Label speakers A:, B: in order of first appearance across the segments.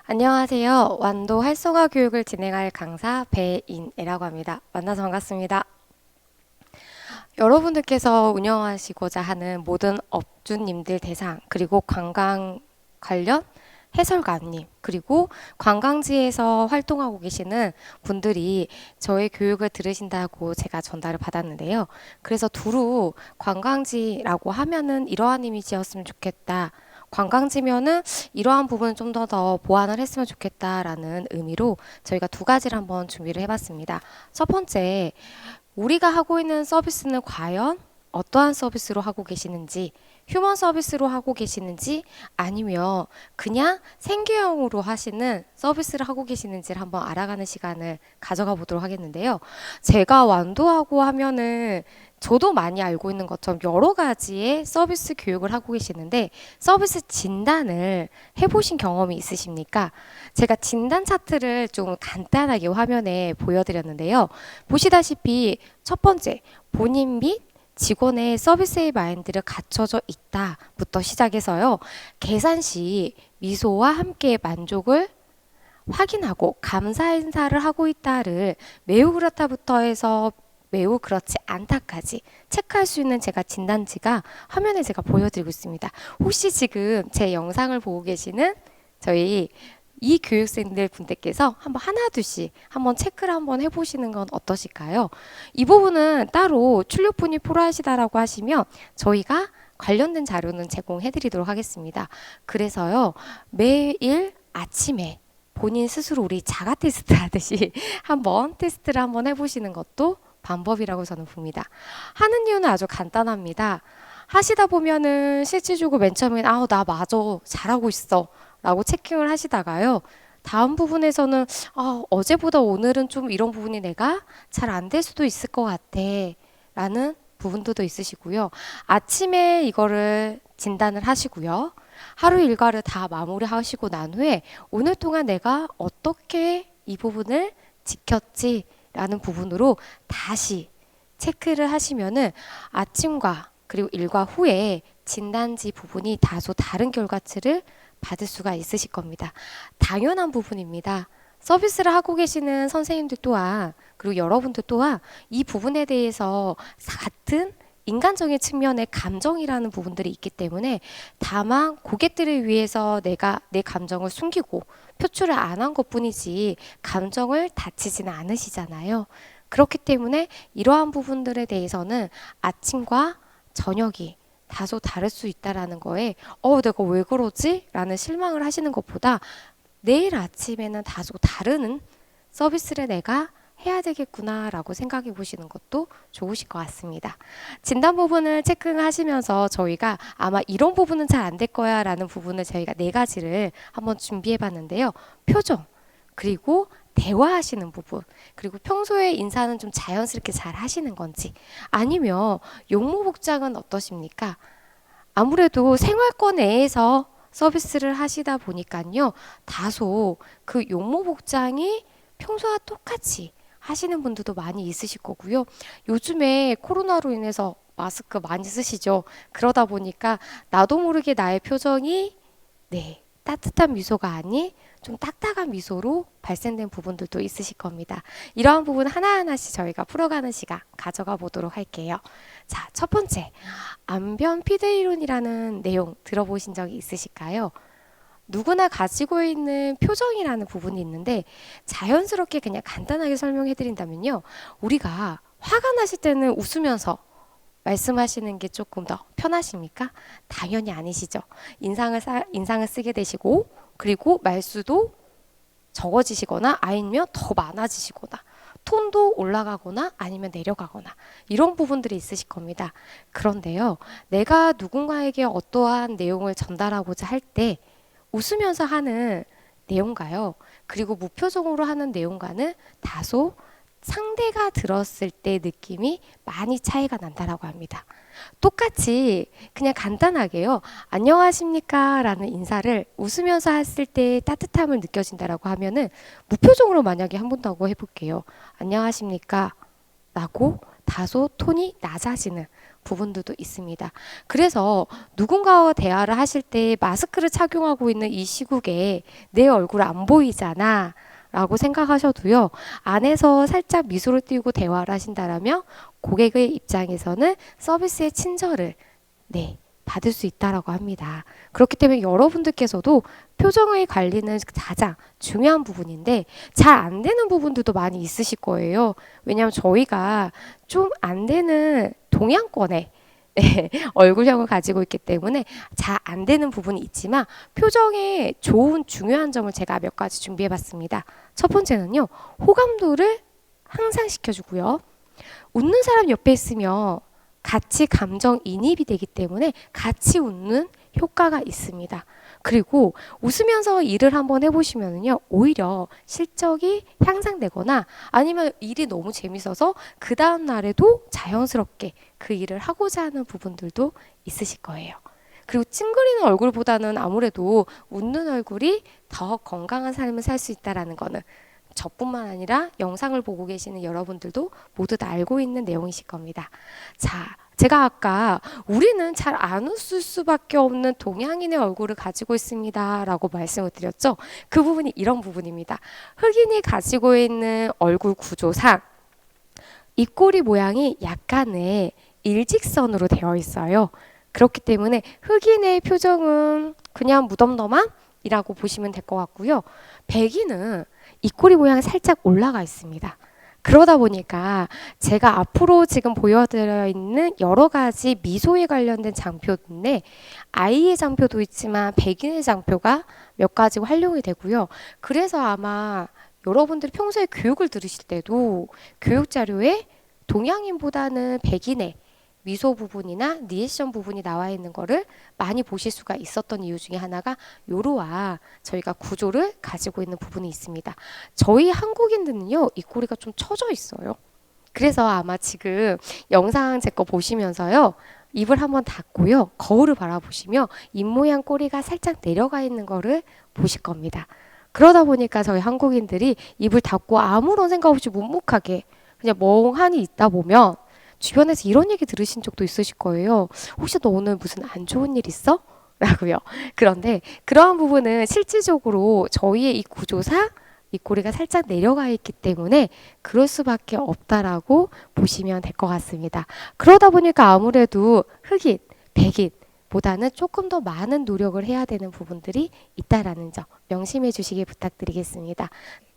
A: 안녕하세요. 완도 활성화 교육을 진행할 강사 배인애라고 합니다. 만나서 반갑습니다. 여러분들께서 운영하시고자 하는 모든 업주님들 대상, 그리고 관광 관련 해설가님, 그리고 관광지에서 활동하고 계시는 분들이 저의 교육을 들으신다고 제가 전달을 받았는데요. 그래서 두루 관광지라고 하면은 이러한 이미지였으면 좋겠다. 관광지면은 이러한 부분은 좀 더 보완을 했으면 좋겠다라는 의미로 저희가 두 가지를 한번 준비를 해봤습니다. 첫 번째, 우리가 하고 있는 서비스는 과연 어떠한 서비스로 하고 계시는지, 휴먼 서비스로 하고 계시는지, 아니면 그냥 생계형으로 하시는 서비스를 하고 계시는지를 한번 알아가는 시간을 가져가 보도록 하겠는데요. 제가 완도하고 하면은 저도 많이 알고 있는 것처럼 여러 가지의 서비스 교육을 하고 계시는데, 서비스 진단을 해보신 경험이 있으십니까? 제가 진단 차트를 좀 간단하게 화면에 보여드렸는데요. 보시다시피 첫 번째, 본인 및 직원의 서비스의 마인드를 갖춰져 있다부터 시작해서요. 계산 시 미소와 함께 만족을 확인하고 감사 인사를 하고 있다를 매우 그렇다부터 해서 매우 그렇지 않다까지 체크할 수 있는 제가 진단지가 화면에 제가 보여드리고 있습니다. 혹시 지금 제 영상을 보고 계시는 저희 이 교육생들 분들께서 한번 하나 둘씩 한번 체크를 한번 해보시는 건 어떠실까요? 이 부분은 따로 출력분이 필요하시다라고 하시면 저희가 관련된 자료는 제공해 드리도록 하겠습니다. 그래서요, 매일 아침에 본인 스스로 우리 자가 테스트 하듯이 한번 테스트를 한번 해보시는 것도 방법이라고 저는 봅니다. 하는 이유는 아주 간단합니다. 하시다 보면은 실질적으로 맨 처음엔 아우 나 맞아 잘하고 있어 라고 체킹을 하시다가요. 다음 부분에서는 어제보다 오늘은 좀 이런 부분이 내가 잘 안 될 수도 있을 것 같아 라는 부분도 있으시고요. 아침에 이거를 진단을 하시고요. 하루 일과를 다 마무리하시고 난 후에 오늘 동안 내가 어떻게 이 부분을 지켰지 라는 부분으로 다시 체크를 하시면은 아침과 그리고 일과 후에 진단지 부분이 다소 다른 결과치를 받을 수가 있으실 겁니다. 당연한 부분입니다. 서비스를 하고 계시는 선생님들 또한 그리고 여러분들 또한 이 부분에 대해서 같은 인간적인 측면의 감정이라는 부분들이 있기 때문에 다만 고객들을 위해서 내가 내 감정을 숨기고 표출을 안 한 것뿐이지 감정을 다치지는 않으시잖아요. 그렇기 때문에 이러한 부분들에 대해서는 아침과 저녁이 다소 다를 수 있다라는 거에 내가 왜 그러지? 라는 실망을 하시는 것보다 내일 아침에는 다소 다른 서비스를 내가 해야 되겠구나 라고 생각해 보시는 것도 좋으실 것 같습니다. 진단 부분을 체크하시면서 저희가 아마 이런 부분은 잘 안 될 거야 라는 부분을 저희가 네 가지를 한번 준비해 봤는데요. 표정, 그리고 대화하시는 부분, 그리고 평소에 인사는 좀 자연스럽게 잘 하시는 건지, 아니면 용모복장은 어떠십니까? 아무래도 생활권 내에서 서비스를 하시다 보니까요, 다소 그 용모복장이 평소와 똑같이 하시는 분들도 많이 있으실 거고요. 요즘에 코로나로 인해서 마스크 많이 쓰시죠. 그러다 보니까 나도 모르게 나의 표정이 따뜻한 미소가 아닌 좀 딱딱한 미소로 발생된 부분들도 있으실 겁니다. 이러한 부분 하나하나씩 저희가 풀어가는 시간 가져가 보도록 할게요. 자, 첫 번째, 안변 피드 이론이라는 내용 들어보신 적이 있으실까요? 누구나 가지고 있는 표정이라는 부분이 있는데 자연스럽게 그냥 간단하게 설명해 드린다면요. 우리가 화가 나실 때는 웃으면서 말씀하시는 게 조금 더 편하십니까? 당연히 아니시죠. 인상을 쓰게 되시고 그리고 말수도 적어지시거나 아니면 더 많아지시거나 톤도 올라가거나 아니면 내려가거나 이런 부분들이 있으실 겁니다. 그런데요, 내가 누군가에게 어떠한 내용을 전달하고자 할 때 웃으면서 하는 내용과요, 그리고 무표정으로 하는 내용과는 다소 상대가 들었을 때 느낌이 많이 차이가 난다라고 합니다. 똑같이 그냥 간단하게요. 안녕하십니까 라는 인사를 웃으면서 했을 때 따뜻함을 느껴진다라고 하면은 무표정으로 만약에 한 번 더 해볼게요. 안녕하십니까 라고 다소 톤이 낮아지는 부분들도 있습니다. 그래서 누군가와 대화를 하실 때 마스크를 착용하고 있는 이 시국에 내 얼굴 안 보이잖아 라고 생각하셔도요, 안에서 살짝 미소를 띄우고 대화를 하신다라면 고객의 입장에서는 서비스의 친절을 받을 수 있다라고 합니다. 그렇기 때문에 여러분들께서도 표정의 관리는 가장 중요한 부분인데 잘 안 되는 부분들도 많이 있으실 거예요. 왜냐하면 저희가 좀 안 되는 동양권의 얼굴형을 가지고 있기 때문에 잘 안 되는 부분이 있지만 표정의 좋은 중요한 점을 제가 몇 가지 준비해 봤습니다. 첫 번째는요, 호감도를 향상시켜주고요. 웃는 사람 옆에 있으면 같이 감정이입이 되기 때문에 같이 웃는 효과가 있습니다. 그리고 웃으면서 일을 한번 해보시면요, 오히려 실적이 향상되거나 아니면 일이 너무 재밌어서 그 다음 날에도 자연스럽게 그 일을 하고자 하는 부분들도 있으실 거예요. 그리고 찡그리는 얼굴보다는 아무래도 웃는 얼굴이 더 건강한 삶을 살 수 있다는 거는 저뿐만 아니라 영상을 보고 계시는 여러분들도 모두 다 알고 있는 내용이실 겁니다. 자, 제가 아까 우리는 잘 안 웃을 수밖에 없는 동양인의 얼굴을 가지고 있습니다 라고 말씀을 드렸죠. 그 부분이 이런 부분입니다. 흑인이 가지고 있는 얼굴 구조상 입꼬리 모양이 약간의 일직선으로 되어 있어요. 그렇기 때문에 흑인의 표정은 그냥 무덤덤한 이라고 보시면 될 것 같고요. 백인은 입꼬리 모양이 살짝 올라가 있습니다. 그러다 보니까 제가 앞으로 지금 보여드려 있는 여러 가지 미소에 관련된 장표인데 아이의 장표도 있지만 백인의 장표가 몇 가지 활용이 되고요. 그래서 아마 여러분들이 평소에 교육을 들으실 때도 교육 자료에 동양인보다는 백인의 미소 부분이나 리액션 부분이 나와 있는 거를 많이 보실 수가 있었던 이유 중에 하나가 요러한 저희가 구조를 가지고 있는 부분이 있습니다. 저희 한국인들은요, 입꼬리가 좀 처져 있어요. 그래서 아마 지금 영상 제 거 보시면서요, 입을 한번 닫고요, 거울을 바라보시며 입 모양 꼬리가 살짝 내려가 있는 거를 보실 겁니다. 그러다 보니까 저희 한국인들이 입을 닫고 아무런 생각 없이 묵묵하게 그냥 멍하니 있다 보면 주변에서 이런 얘기 들으신 적도 있으실 거예요. 혹시 너 오늘 무슨 안 좋은 일 있어? 라고요. 그런데 그러한 부분은 실질적으로 저희의 이 구조상 입꼬리가 살짝 내려가 있기 때문에 그럴 수밖에 없다라고 보시면 될 것 같습니다. 그러다 보니까 아무래도 흑인, 백인 보다는 조금 더 많은 노력을 해야 되는 부분들이 있다라는 점 명심해 주시기 부탁드리겠습니다.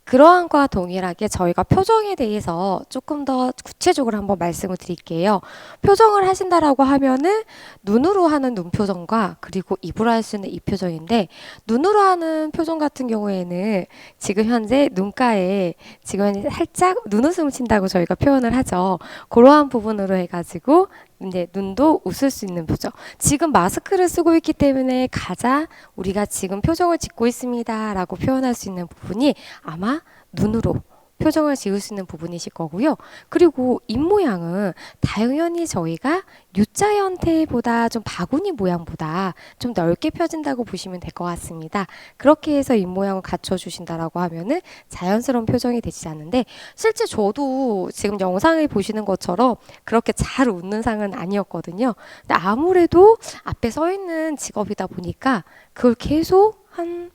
A: 그러한 것과 동일하게 저희가 표정에 대해서 조금 더 구체적으로 한번 말씀을 드릴게요. 표정을 하신다라고 하면은 눈으로 하는 눈 표정과 그리고 입으로 할 수 있는 입 표정인데, 눈으로 하는 표정 같은 경우에는 지금 현재 눈가에 지금 살짝 눈웃음을 친다고 저희가 표현을 하죠. 그러한 부분으로 해가지고 이제 눈도 웃을 수 있는 표정. 지금 마스크를 쓰고 있기 때문에 가장 우리가 지금 표정을 짓고 있습니다 라고 표현할 수 있는 부분이 아마 눈으로 표정을 지을 수 있는 부분이실 거고요. 그리고 입 모양은 당연히 저희가 U자 형태보다 좀 바구니 모양보다 좀 넓게 펴진다고 보시면 될 것 같습니다. 그렇게 해서 입 모양을 갖춰주신다라고 하면은 자연스러운 표정이 되지 않는데, 실제 저도 지금 영상을 보시는 것처럼 그렇게 잘 웃는 상은 아니었거든요. 근데 아무래도 앞에 서 있는 직업이다 보니까 그걸 계속 한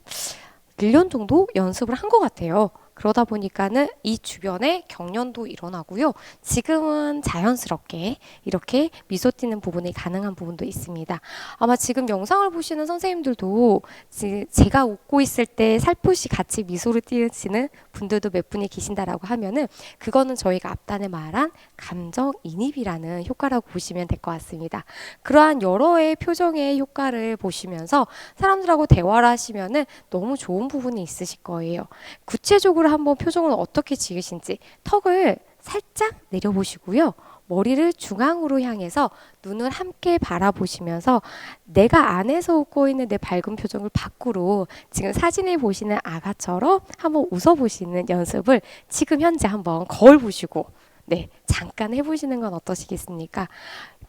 A: 1년 정도 연습을 한 것 같아요. 그러다 보니까는 이 주변에 경련도 일어나고요. 지금은 자연스럽게 이렇게 미소 띄는 부분이 가능한 부분도 있습니다. 아마 지금 영상을 보시는 선생님들도 제가 웃고 있을 때 살포시 같이 미소를 띄우시는 분들도 몇 분이 계신다라고 하면은 그거는 저희가 앞단에 말한 감정이입이라는 효과라고 보시면 될 것 같습니다. 그러한 여러의 표정의 효과를 보시면서 사람들하고 대화를 하시면은 너무 좋은 부분이 있으실 거예요. 구체적으로 한번 표정을 어떻게 지으신지 턱을 살짝 내려보시고요. 머리를 중앙으로 향해서 눈을 함께 바라보시면서 내가 안에서 웃고 있는 내 밝은 표정을 밖으로 지금 사진을 보시는 아가처럼 한번 웃어보시는 연습을 지금 현재 한번 거울 보시고 잠깐 해보시는 건 어떠시겠습니까?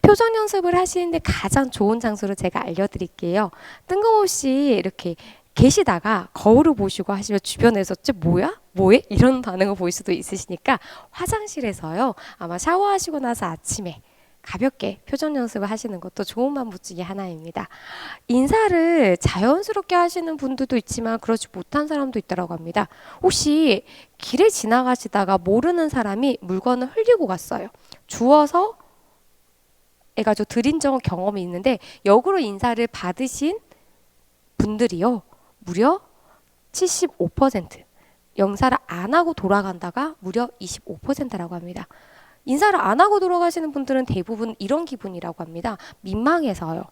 A: 표정 연습을 하시는데 가장 좋은 장소를 제가 알려드릴게요. 뜬금없이 이렇게 계시다가 거울을 보시고 하시면 주변에서 뭐야? 뭐해? 이런 반응을 보일 수도 있으시니까 화장실에서요. 아마 샤워하시고 나서 아침에 가볍게 표정 연습을 하시는 것도 좋은 방법 중에 하나입니다. 인사를 자연스럽게 하시는 분들도 있지만 그렇지 못한 사람도 있다고 합니다. 혹시 길에 지나가시다가 모르는 사람이 물건을 흘리고 갔어요. 주워서 해가지고 드린 경험이 있는데 역으로 인사를 받으신 분들이요. 무려 75%, 영사를 안 하고 돌아간다가 무려 25%라고 합니다. 인사를 안 하고 돌아가시는 분들은 대부분 이런 기분이라고 합니다. 민망해서요.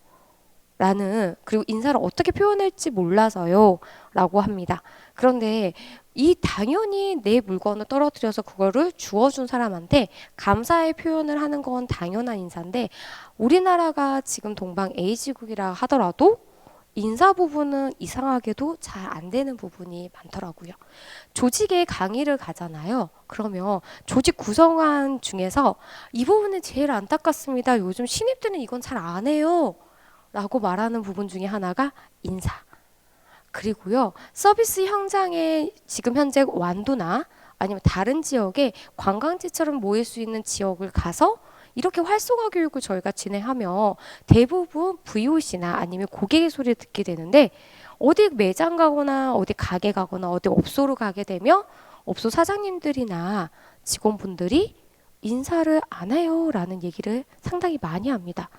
A: 그리고 인사를 어떻게 표현할지 몰라서요. 라고 합니다. 그런데 당연히 내 물건을 떨어뜨려서 그거를 주워준 사람한테 감사의 표현을 하는 건 당연한 인사인데 우리나라가 지금 동방 A지국이라 하더라도 인사 부분은 이상하게도 잘 안 되는 부분이 많더라고요. 조직에 강의를 가잖아요. 그러면 조직 구성원 중에서 이 부분은 제일 안타깝습니다. 요즘 신입들은 이건 잘 안 해요. 라고 말하는 부분 중에 하나가 인사. 그리고요, 서비스 현장에 지금 현재 완도나 아니면 다른 지역에 관광지처럼 모일 수 있는 지역을 가서 이렇게 활성화 교육을 저희가 진행하며 대부분 VOC나 아니면 고객의 소리를 듣게 되는데 어디 매장 가거나 어디 가게 가거나 어디 업소로 가게 되면 업소 사장님들이나 직원분들이 인사를 안 해요 라는 얘기를 상당히 많이 합니다.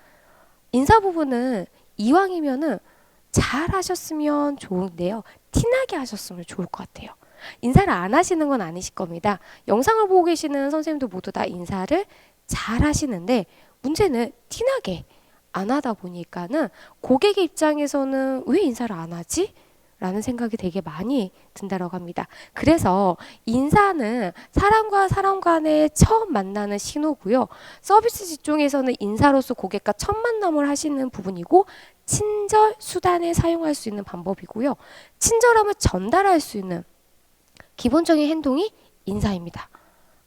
A: 인사 부분은 이왕이면은 잘 하셨으면 좋은데요. 티나게 하셨으면 좋을 것 같아요. 인사를 안 하시는 건 아니실 겁니다. 영상을 보고 계시는 선생님들 모두 다 인사를 잘 하시는데 문제는 티나게 안 하다 보니까는 고객의 입장에서는 왜 인사를 안 하지? 라는 생각이 되게 많이 든다고 합니다. 그래서 인사는 사람과 사람 간에 처음 만나는 신호고요. 서비스 직종에서는 인사로서 고객과 첫 만남을 하시는 부분이고 친절 수단을 사용할 수 있는 방법이고요. 친절함을 전달할 수 있는 기본적인 행동이 인사입니다.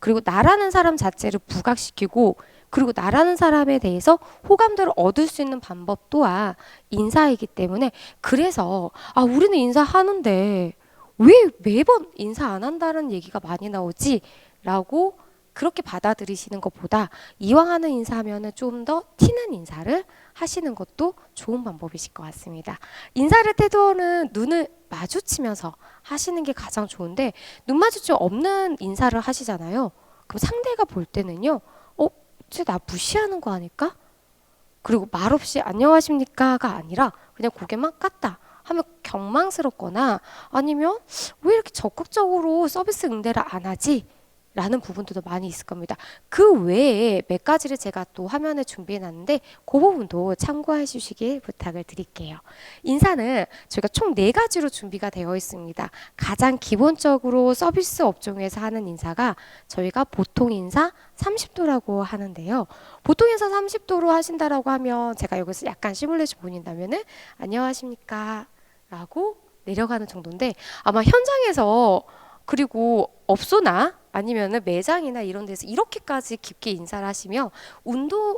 A: 그리고 나라는 사람 자체를 부각시키고 그리고 나라는 사람에 대해서 호감도를 얻을 수 있는 방법 또한 인사이기 때문에 그래서 우리는 인사하는데 왜 매번 인사 안 한다는 얘기가 많이 나오지? 라고 그렇게 받아들이시는 것보다 이왕 하는 인사하면은 좀 더 튀는 인사를 하시는 것도 좋은 방법이실 것 같습니다. 인사를 태도는 눈을 마주치면서 하시는 게 가장 좋은데 눈 마주치 없는 인사를 하시잖아요. 그럼 상대가 볼 때는요. 쟤 나 무시하는 거 아닐까? 그리고 말없이 안녕하십니까가 아니라 그냥 고개만 깠다 하면 경망스럽거나 아니면 왜 이렇게 적극적으로 서비스 응대를 안 하지? 라는 부분들도 많이 있을 겁니다. 그 외에 몇 가지를 제가 또 화면에 준비해 놨는데 그 부분도 참고해 주시길 부탁을 드릴게요. 인사는 저희가 총 4가지로 준비가 되어 있습니다. 가장 기본적으로 서비스 업종에서 하는 인사가 저희가 보통 인사 30도라고 하는데요. 보통 인사 30도로 하신다라고 하면 제가 여기서 약간 시뮬레이션 보인다면은 안녕하십니까 라고 내려가는 정도인데 아마 현장에서 그리고 업소나 아니면은 매장이나 이런 데서 이렇게까지 깊게 인사를 하시면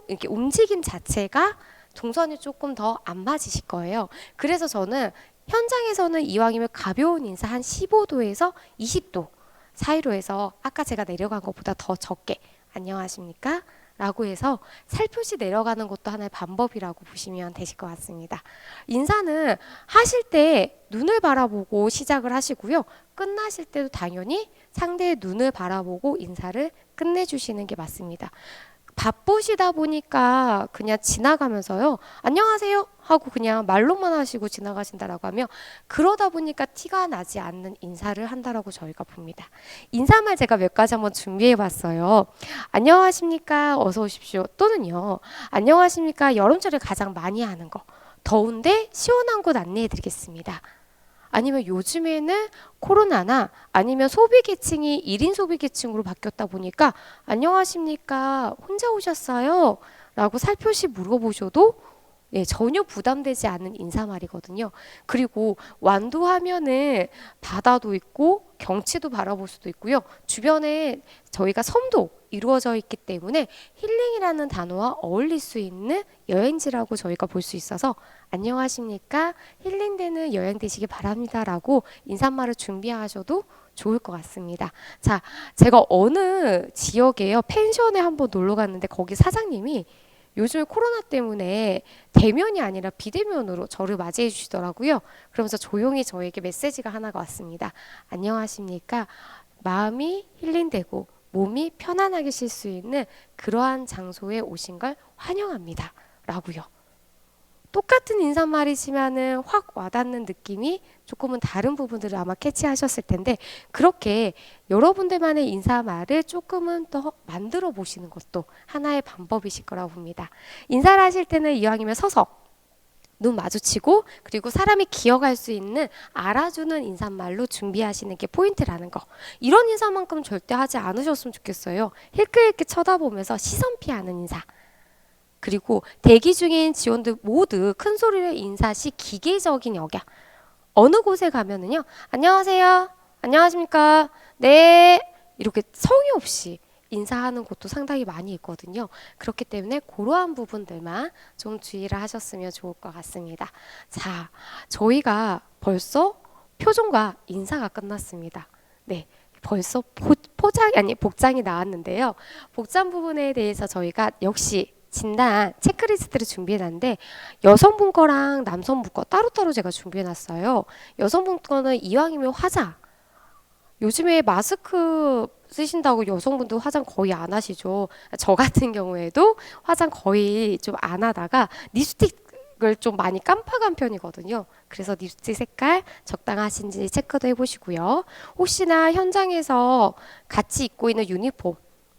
A: 이렇게 움직임 자체가 동선이 조금 더 안 맞으실 거예요. 그래서 저는 현장에서는 이왕이면 가벼운 인사 한 15도에서 20도 사이로 해서 아까 제가 내려간 것보다 더 적게 안녕하십니까? 라고 해서 살포시 내려가는 것도 하나의 방법이라고 보시면 되실 것 같습니다. 인사는 하실 때 눈을 바라보고 시작을 하시고요. 끝나실 때도 당연히 상대의 눈을 바라보고 인사를 끝내주시는 게 맞습니다. 바쁘시다 보니까 그냥 지나가면서요. 안녕하세요 하고 그냥 말로만 하시고 지나가신다라고 하면 그러다 보니까 티가 나지 않는 인사를 한다라고 저희가 봅니다. 인사말 제가 몇 가지 한번 준비해 봤어요. 안녕하십니까 어서 오십시오 또는요. 안녕하십니까 여름철에 가장 많이 하는 거 더운데 시원한 곳 안내해 드리겠습니다. 아니면 요즘에는 코로나나 아니면 소비계층이 1인 소비계층으로 바뀌었다 보니까 안녕하십니까 혼자 오셨어요? 라고 살펴시 물어보셔도 전혀 부담되지 않는 인사말이거든요. 그리고 완도하면은 바다도 있고 경치도 바라볼 수도 있고요. 주변에 저희가 섬도 이루어져 있기 때문에 힐링이라는 단어와 어울릴 수 있는 여행지라고 저희가 볼 수 있어서 안녕하십니까? 힐링되는 여행 되시기 바랍니다라고 인사말을 준비하셔도 좋을 것 같습니다. 자, 제가 어느 지역에요 펜션에 한번 놀러 갔는데 거기 사장님이 요즘에 코로나 때문에 대면이 아니라 비대면으로 저를 맞이해 주시더라고요. 그러면서 조용히 저에게 메시지가 하나가 왔습니다. 안녕하십니까? 마음이 힐링되고 몸이 편안하게 쉴 수 있는 그러한 장소에 오신 걸 환영합니다. 라고요. 똑같은 인사말이지만은 확 와닿는 느낌이 조금은 다른 부분들을 아마 캐치하셨을 텐데 그렇게 여러분들만의 인사말을 조금은 더 만들어 보시는 것도 하나의 방법이실 거라고 봅니다. 인사를 하실 때는 이왕이면 서서 눈 마주치고 그리고 사람이 기억할 수 있는 알아주는 인사말로 준비하시는 게 포인트라는 거. 이런 인사만큼 절대 하지 않으셨으면 좋겠어요. 힐끗힐끗 쳐다보면서 시선 피하는 인사. 그리고 대기 중인 지원들 모두 큰 소리로 인사 시 기계적인 역약. 어느 곳에 가면은요. 안녕하세요. 안녕하십니까. 네. 이렇게 성의 없이 인사하는 곳도 상당히 많이 있거든요. 그렇기 때문에 그러한 부분들만 좀 주의를 하셨으면 좋을 것 같습니다. 자, 저희가 벌써 표정과 인사가 끝났습니다. 네. 벌써 포장 아니 복장이 나왔는데요. 복장 부분에 대해서 저희가 역시 진단 체크리스트를 준비해놨는데 여성분 거랑 남성분 거 따로따로 제가 준비해놨어요. 여성분 거는 이왕이면 화장. 요즘에 마스크 쓰신다고 여성분들 화장 거의 안 하시죠. 저 같은 경우에도 화장 거의 좀 안 하다가 립스틱을 좀 많이 깜빡한 편이거든요. 그래서 립스틱 색깔 적당하신지 체크도 해보시고요. 혹시나 현장에서 같이 입고 있는 유니폼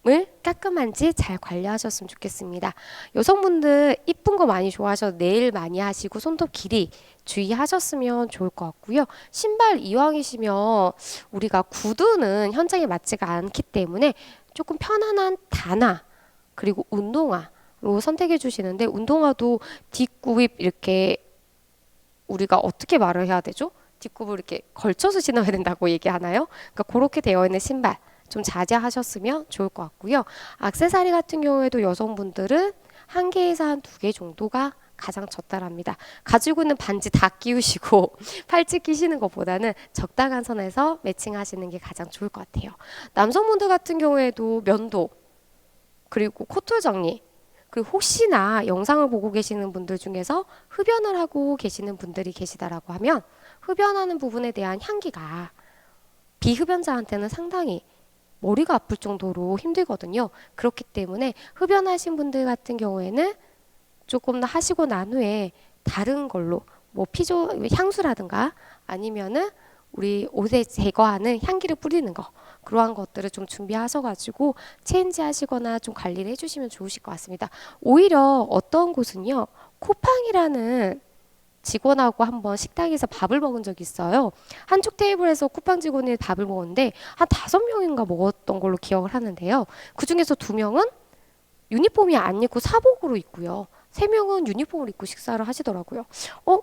A: 을 깔끔한지 잘 관리하셨으면 좋겠습니다. 여성분들 이쁜 거 많이 좋아하셔서 네일 많이 하시고 손톱 길이 주의하셨으면 좋을 것 같고요. 신발 이왕이시면 우리가 구두는 현장에 맞지가 않기 때문에 조금 편안한 단화 그리고 운동화로 선택해 주시는데 운동화도 뒷굽입 이렇게 우리가 어떻게 말을 해야 되죠? 뒷굽을 이렇게 걸쳐서 신어야 된다고 얘기하나요? 그러니까 그렇게 되어 있는 신발 좀 자제하셨으면 좋을 것 같고요. 액세서리 같은 경우에도 여성분들은 한 개에서 한 두 개 정도가 가장 적당합니다. 가지고 있는 반지 다 끼우시고 팔찌 끼시는 것보다는 적당한 선에서 매칭하시는 게 가장 좋을 것 같아요. 남성분들 같은 경우에도 면도 그리고 코털 정리 그리고 혹시나 영상을 보고 계시는 분들 중에서 흡연을 하고 계시는 분들이 계시다라고 하면 흡연하는 부분에 대한 향기가 비흡연자한테는 상당히 머리가 아플 정도로 힘들거든요. 그렇기 때문에 흡연하신 분들 같은 경우에는 조금 더 하시고 난 후에 다른 걸로 뭐 피조 향수라든가 아니면은 우리 옷에 제거하는 향기를 뿌리는 거 그러한 것들을 좀 준비하셔가지고 체인지 하시거나 좀 관리를 해주시면 좋으실 것 같습니다. 오히려 어떤 곳은요 쿠팡이라는 직원하고 한번 식당에서 밥을 먹은 적이 있어요. 한쪽 테이블에서 쿠팡 직원이 밥을 먹었는데 한 5명인가 먹었던 걸로 기억을 하는데요. 그 중에서 2명은 유니폼이 안 입고 사복으로 입고요. 3명은 유니폼을 입고 식사를 하시더라고요.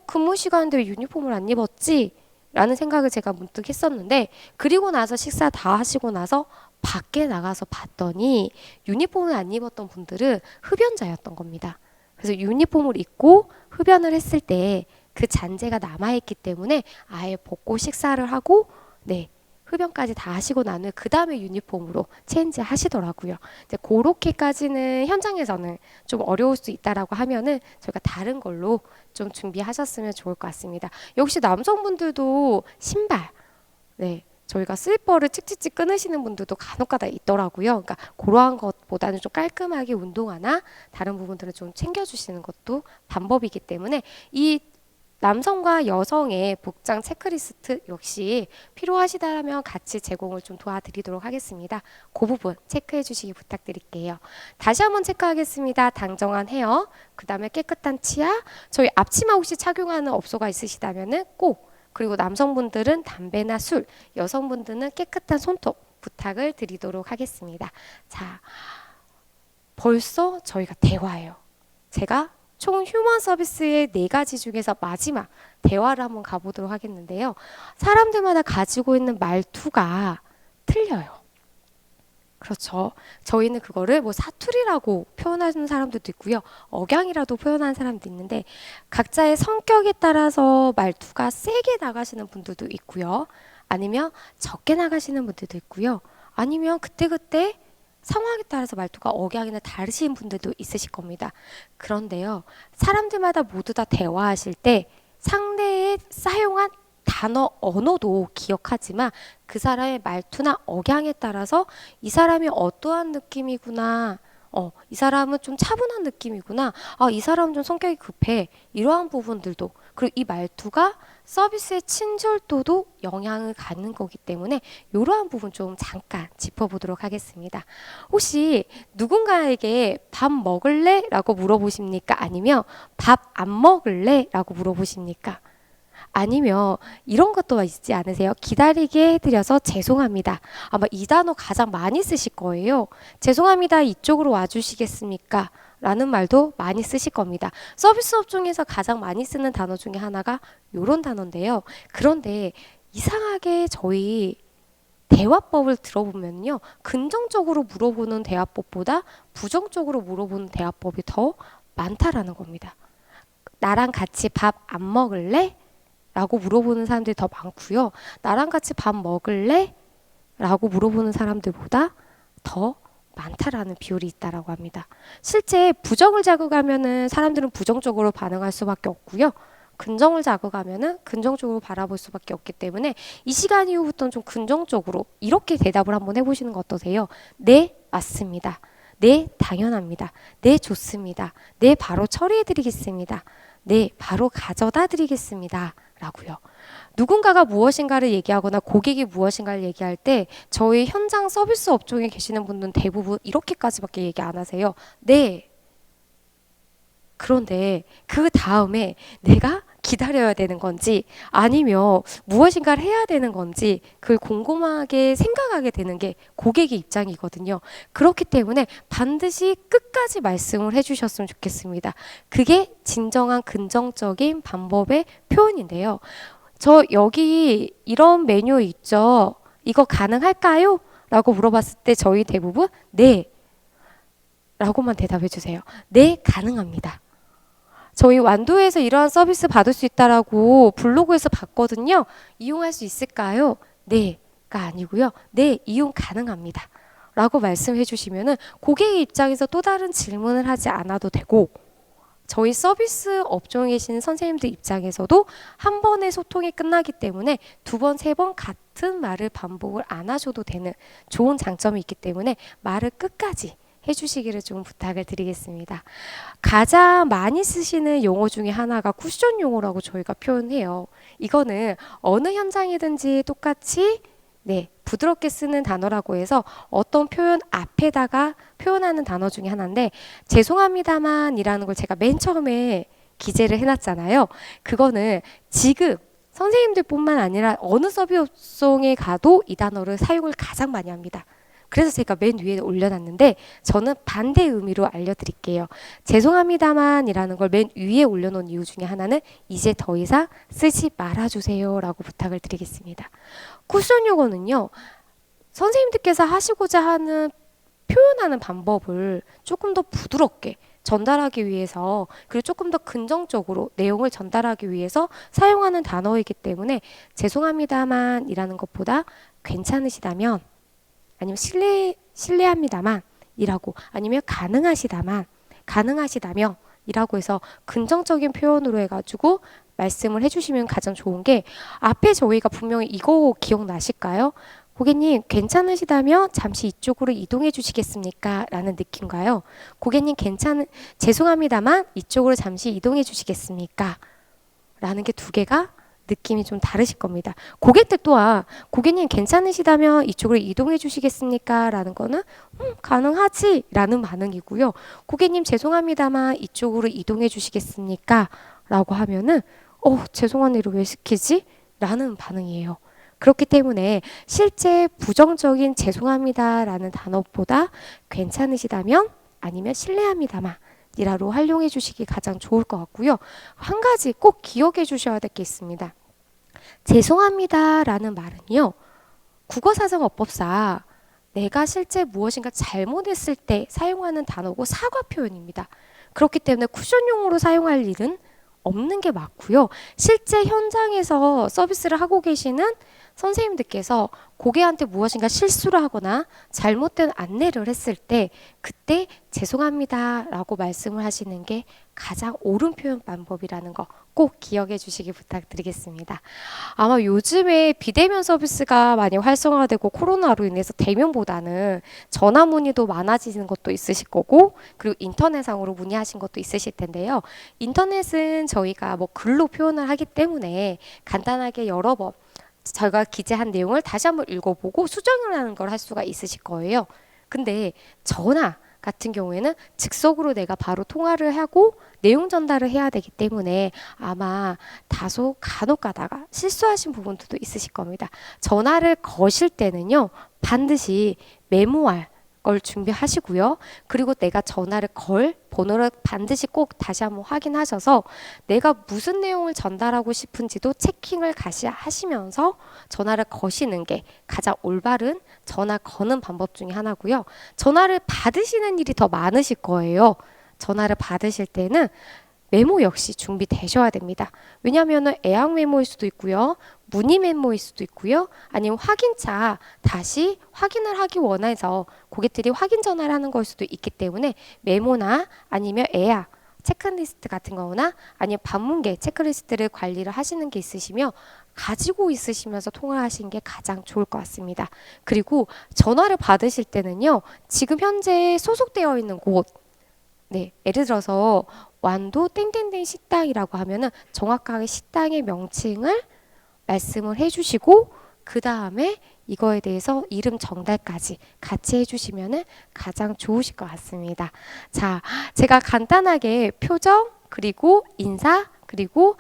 A: 근무 시간인데 왜 유니폼을 안 입었지? 라는 생각을 제가 문득 했었는데 그리고 나서 식사 다 하시고 나서 밖에 나가서 봤더니 유니폼을 안 입었던 분들은 흡연자였던 겁니다. 그래서 유니폼을 입고 흡연을 했을 때 그 잔재가 남아있기 때문에 아예 벗고 식사를 하고 네 흡연까지 다 하시고 나는 그 다음에 유니폼으로 체인지 하시더라고요. 이제 그렇게까지는 현장에서는 좀 어려울 수 있다라고 하면은 저희가 다른 걸로 좀 준비하셨으면 좋을 것 같습니다. 역시 남성분들도 신발 네 저희가 슬리퍼를 찍찍찍 끊으시는 분들도 간혹가다 있더라고요. 그러니까 그러한 것보다는 좀 깔끔하게 운동화나 다른 부분들을 좀 챙겨주시는 것도 방법이기 때문에 이 남성과 여성의 복장 체크리스트 역시 필요하시다면 같이 제공을 좀 도와드리도록 하겠습니다. 그 부분 체크해 주시기 부탁드릴게요. 다시 한번 체크하겠습니다. 당정한 헤어, 그 다음에 깨끗한 치아, 저희 앞치마 혹시 착용하는 업소가 있으시다면 꼭 그리고 남성분들은 담배나 술, 여성분들은 깨끗한 손톱 부탁을 드리도록 하겠습니다. 자, 벌써 저희가 대화예요. 제가 총 휴먼 서비스의 4가지 중에서 마지막 대화를 한번 가보도록 하겠는데요. 사람들마다 가지고 있는 말투가 틀려요. 그렇죠. 저희는 그거를 뭐 사투리라고 표현하는 사람들도 있고요. 억양이라도 표현하는 사람도 있는데 각자의 성격에 따라서 말투가 세게 나가시는 분들도 있고요. 아니면 적게 나가시는 분들도 있고요. 아니면 그때그때 상황에 따라서 말투가 억양이나 다르신 분들도 있으실 겁니다. 그런데요, 사람들마다 모두 다 대화하실 때 상대의 사용한 단어, 언어도 기억하지만 그 사람의 말투나 억양에 따라서 이 사람이 어떠한 느낌이구나. 이 사람은 좀 차분한 느낌이구나. 이 사람은 좀 성격이 급해. 이러한 부분들도. 그리고 이 말투가 서비스의 친절도도 영향을 갖는 거기 때문에 이러한 부분 좀 잠깐 짚어보도록 하겠습니다. 혹시 누군가에게 밥 먹을래? 라고 물어보십니까? 아니면 밥 안 먹을래? 라고 물어보십니까? 아니면 이런 것도 있지 않으세요? 기다리게 해드려서 죄송합니다. 아마 이 단어 가장 많이 쓰실 거예요. 죄송합니다. 이쪽으로 와주시겠습니까? 라는 말도 많이 쓰실 겁니다. 서비스 업종에서 가장 많이 쓰는 단어 중에 하나가 이런 단어인데요. 그런데 이상하게 저희 대화법을 들어보면요. 긍정적으로 물어보는 대화법보다 부정적으로 물어보는 대화법이 더 많다라는 겁니다. 나랑 같이 밥 안 먹을래? 라고 물어보는 사람들이 더 많고요. 나랑 같이 밥 먹을래? 라고 물어보는 사람들보다 더 많다라는 비율이 있다라고 합니다. 실제 부정을 자극하면은 사람들은 부정적으로 반응할 수밖에 없고요. 긍정을 자극하면은 긍정적으로 바라볼 수밖에 없기 때문에 이 시간 이후부터는 좀 긍정적으로 이렇게 대답을 한번 해보시는 거 어떠세요? 네, 맞습니다. 네, 당연합니다. 네, 좋습니다. 네, 바로 처리해드리겠습니다. 네, 바로 가져다 드리겠습니다. 라고요. 누군가가 무엇인가를 얘기하거나 고객이 무엇인가를 얘기할 때 저희 현장 서비스 업종에 계시는 분들은 대부분 이렇게까지밖에 얘기 안 하세요. 네. 그런데 그 다음에 내가 기다려야 되는 건지 아니면 무엇인가를 해야 되는 건지 그걸 곰곰하게 생각하게 되는 게 고객의 입장이거든요. 그렇기 때문에 반드시 끝까지 말씀을 해주셨으면 좋겠습니다. 그게 진정한 긍정적인 방법의 표현인데요. 저 여기 이런 메뉴 있죠? 이거 가능할까요? 라고 물어봤을 때 저희 대부분 네 라고만 대답해 주세요. 네, 가능합니다. 저희 완도에서 이러한 서비스 받을 수 있다라고 블로그에서 봤거든요. 이용할 수 있을까요? 네가 아니고요. 네, 이용 가능합니다. 라고 말씀해 주시면은 고객의 입장에서 또 다른 질문을 하지 않아도 되고 저희 서비스 업종에 계신 선생님들 입장에서도 한 번의 소통이 끝나기 때문에 두 번, 세 번 같은 말을 반복을 안 하셔도 되는 좋은 장점이 있기 때문에 말을 끝까지 해주시기를 좀 부탁을 드리겠습니다. 가장 많이 쓰시는 용어 중에 하나가 쿠션 용어라고 저희가 표현해요. 이거는 어느 현장이든지 똑같이 부드럽게 쓰는 단어라고 해서 어떤 표현 앞에다가 표현하는 단어 중에 하나인데 죄송합니다만 이라는 걸 제가 맨 처음에 기재를 해놨잖아요. 그거는 지금 선생님들뿐만 아니라 어느 서비스업종에 가도 이 단어를 사용을 가장 많이 합니다. 그래서 제가 맨 위에 올려놨는데 저는 반대 의미로 알려드릴게요. 죄송합니다만 이라는 걸 맨 위에 올려놓은 이유 중에 하나는 이제 더 이상 쓰지 말아주세요 라고 부탁을 드리겠습니다. 쿠션 용어는요. 선생님들께서 하시고자 하는 표현하는 방법을 조금 더 부드럽게 전달하기 위해서 그리고 조금 더 긍정적으로 내용을 전달하기 위해서 사용하는 단어이기 때문에 죄송합니다만 이라는 것보다 괜찮으시다면 아니면 실례합니다만 이라고 아니면 가능하시다면 이라고 해서 긍정적인 표현으로 해가지고 말씀을 해주시면 가장 좋은 게 앞에 저희가 분명히 이거 기억나실까요? 고객님 괜찮으시다면 잠시 이쪽으로 이동해 주시겠습니까? 라는 느낌가요. 고객님 죄송합니다만 이쪽으로 잠시 이동해 주시겠습니까? 라는 게 두 개가 느낌이 좀 다르실 겁니다. 고객들 또한 고객님 괜찮으시다면 이쪽으로 이동해 주시겠습니까? 라는 거는 가능하지 라는 반응이고요. 고객님 죄송합니다만 이쪽으로 이동해 주시겠습니까? 라고 하면은 죄송한 일을 왜 시키지? 라는 반응이에요. 그렇기 때문에 실제 부정적인 죄송합니다 라는 단어보다 괜찮으시다면 아니면 실례합니다만 이라로 활용해 주시기 가장 좋을 것 같고요. 한 가지 꼭 기억해 주셔야 될 게 있습니다. 죄송합니다 라는 말은요. 국어사전어법상 내가 실제 무엇인가 잘못했을 때 사용하는 단어고 사과 표현입니다. 그렇기 때문에 쿠션용으로 사용할 일은 없는 게 맞고요. 실제 현장에서 서비스를 하고 계시는 선생님들께서 고객한테 무엇인가 실수를 하거나 잘못된 안내를 했을 때 그때 죄송합니다 라고 말씀을 하시는 게 가장 옳은 표현 방법이라는 거 꼭 기억해 주시기 부탁드리겠습니다. 아마 요즘에 비대면 서비스가 많이 활성화되고 코로나로 인해서 대면보다는 전화 문의도 많아지는 것도 있으실 거고 그리고 인터넷상으로 문의하신 것도 있으실 텐데요. 인터넷은 저희가 뭐 글로 표현을 하기 때문에 간단하게 여러 번 저희가 기재한 내용을 다시 한번 읽어보고 수정을 하는 걸 할 수가 있으실 거예요. 근데 전화 같은 경우에는 즉석으로 내가 바로 통화를 하고 내용 전달을 해야 되기 때문에 아마 다소 간혹 가다가 실수하신 부분들도 있으실 겁니다. 전화를 거실 때는요, 반드시 메모할 걸 준비하시고요. 그리고 내가 전화를 걸 번호를 반드시 꼭 다시 한번 확인하셔서 내가 무슨 내용을 전달하고 싶은지도 체킹을 같이 하시면서 전화를 거시는 게 가장 올바른 전화 거는 방법 중에 하나고요. 전화를 받으시는 일이 더 많으실 거예요. 전화를 받으실 때는 메모 역시 준비되셔야 됩니다. 왜냐하면 애학 메모일 수도 있고요. 문의 메모일 수도 있고요. 아니면 확인차 다시 확인을 하기 원해서 고객들이 확인 전화를 하는 걸 수도 있기 때문에 메모나 아니면 애학 체크리스트 같은 거나 아니면 방문계 체크리스트를 관리를 하시는 게 있으시면 가지고 있으시면서 통화하시는 게 가장 좋을 것 같습니다. 그리고 전화를 받으실 때는요. 지금 현재 소속되어 있는 곳 네, 예를 들어서 완도 땡땡땡 식당이라고 하면은 정확하게 식당의 명칭을 말씀을 해주시고 그 다음에 이거에 대해서 이름 전달까지 같이 해주시면은 가장 좋으실 것 같습니다. 자, 제가 간단하게 표정 그리고 인사 그리고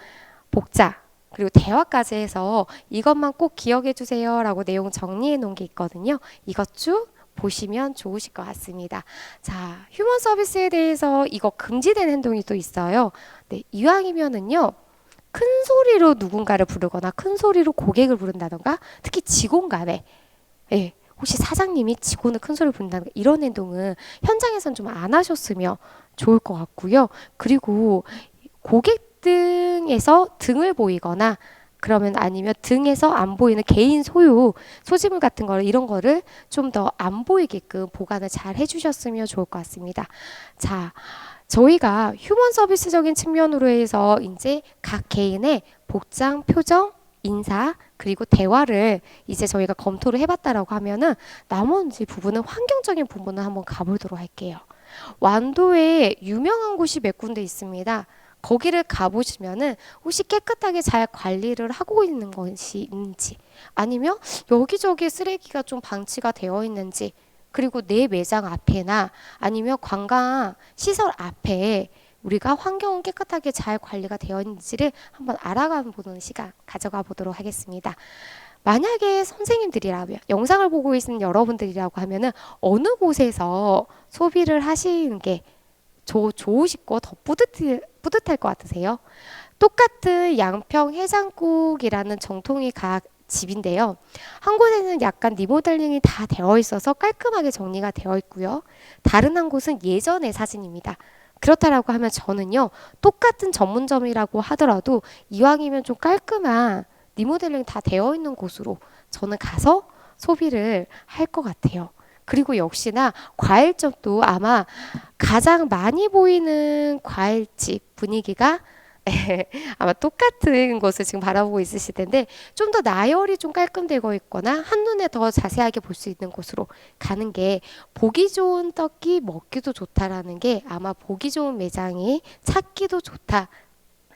A: 복자 그리고 대화까지 해서 이것만 꼭 기억해 주세요라고 내용 정리해 놓은 게 있거든요. 이것 쭉 보시면 좋으실 것 같습니다. 자, 휴먼 서비스에 대해서 이거 금지된 행동이 또 있어요. 네, 이왕이면은요. 큰 소리로 누군가를 부르거나 큰 소리로 고객을 부른다던가 특히 직원 간에 예, 혹시 사장님이 직원을 큰 소리로 부른다던가 이런 행동은 현장에선 좀 안 하셨으면 좋을 것 같고요. 그리고 고객 등에서 등을 보이거나 그러면 아니면 등에서 안 보이는 개인 소유 소지물 같은 거를 이런 거를 좀 더 안 보이게끔 보관을 잘 해주셨으면 좋을 것 같습니다. 자, 저희가 휴먼 서비스적인 측면으로 해서 이제 각 개인의 복장, 표정, 인사 그리고 대화를 이제 저희가 검토를 해봤다라고 하면은 나머지 부분은 환경적인 부분을 한번 가보도록 할게요. 완도에 유명한 곳이 몇 군데 있습니다. 거기를 가보시면은 혹시 깨끗하게 잘 관리를 하고 있는 것이 있는지 아니면 여기저기 쓰레기가 좀 방치가 되어 있는지 그리고 내 매장 앞에나 아니면 관광 시설 앞에 우리가 환경은 깨끗하게 잘 관리가 되어 있는지를 한번 알아가 보는 시간 가져가 보도록 하겠습니다. 만약에 선생님들이라면 영상을 보고 계시는 여러분들이라고 하면은 어느 곳에서 소비를 하시는 게 좋으시고 더 뿌듯할 것 같으세요? 똑같은 양평 해장국이라는 정통이 각 집인데요. 한 곳에는 약간 리모델링이 다 되어 있어서 깔끔하게 정리가 되어 있고요. 다른 한 곳은 예전의 사진입니다. 그렇다라고 하면 저는요. 똑같은 전문점이라고 하더라도 이왕이면 좀 깔끔한 리모델링 다 되어 있는 곳으로 저는 가서 소비를 할 것 같아요. 그리고 역시나 과일점도 아마 가장 많이 보이는 과일집 분위기가 아마 똑같은 것을 지금 바라보고 있으실 텐데 좀 더 나열이 좀 깔끔되고 있거나 한눈에 더 자세하게 볼 수 있는 곳으로 가는 게 보기 좋은 떡이 먹기도 좋다라는 게 아마 보기 좋은 매장이 찾기도 좋다.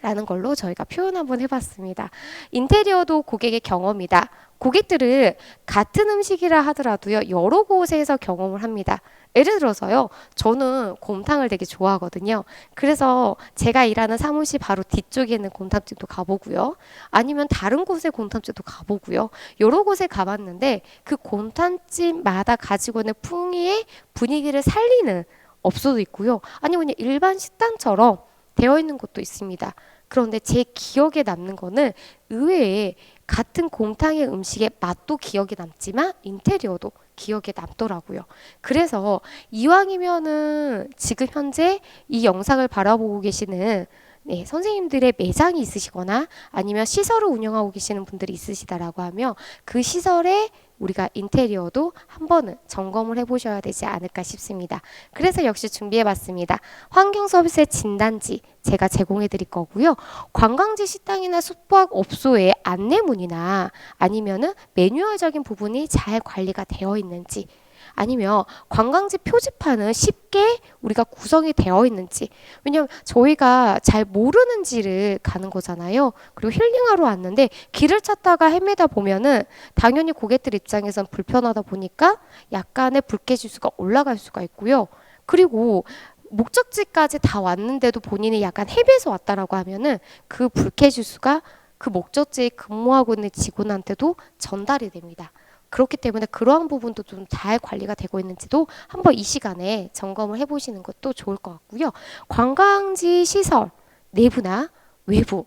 A: 라는 걸로 저희가 표현 한번 해봤습니다. 인테리어도 고객의 경험이다. 고객들은 같은 음식이라 하더라도요. 여러 곳에서 경험을 합니다. 예를 들어서요. 저는 곰탕을 되게 좋아하거든요. 그래서 제가 일하는 사무실 바로 뒤쪽에 있는 곰탕집도 가보고요. 아니면 다른 곳의 곰탕집도 가보고요. 여러 곳에 가봤는데 그 곰탕집마다 가지고 있는 풍의의 분위기를 살리는 업소도 있고요. 아니면 그냥 일반 식당처럼 되어 있는 곳도 있습니다. 그런데 제 기억에 남는 거는 의외에 같은 곰탕의 음식의 맛도 기억에 남지만 인테리어도 기억에 남더라고요. 그래서 이왕이면은 지금 현재 이 영상을 바라보고 계시는 네, 선생님들의 매장이 있으시거나 아니면 시설을 운영하고 계시는 분들이 있으시다라고 하면 그 시설에 우리가 인테리어도 한 번은 점검을 해보셔야 되지 않을까 싶습니다. 그래서 역시 준비해봤습니다. 환경 서비스의 진단지 제가 제공해 드릴 거고요. 관광지 식당이나 숙박업소의 안내문이나 아니면은 매뉴얼적인 부분이 잘 관리가 되어 있는지 아니면 관광지 표지판은 쉽게 우리가 구성이 되어 있는지 왜냐면 저희가 잘 모르는지를 가는 거잖아요. 그리고 힐링하러 왔는데 길을 찾다가 헤매다 보면은 당연히 고객들 입장에선 불편하다 보니까 약간의 불쾌지수가 올라갈 수가 있고요. 그리고 목적지까지 다 왔는데도 본인이 약간 헤매서 왔다라고 하면은 그 불쾌지수가 그 목적지에 근무하고 있는 직원한테도 전달이 됩니다. 그렇기 때문에 그러한 부분도 좀 잘 관리가 되고 있는지도 한번 이 시간에 점검을 해보시는 것도 좋을 것 같고요. 관광지 시설 내부나 외부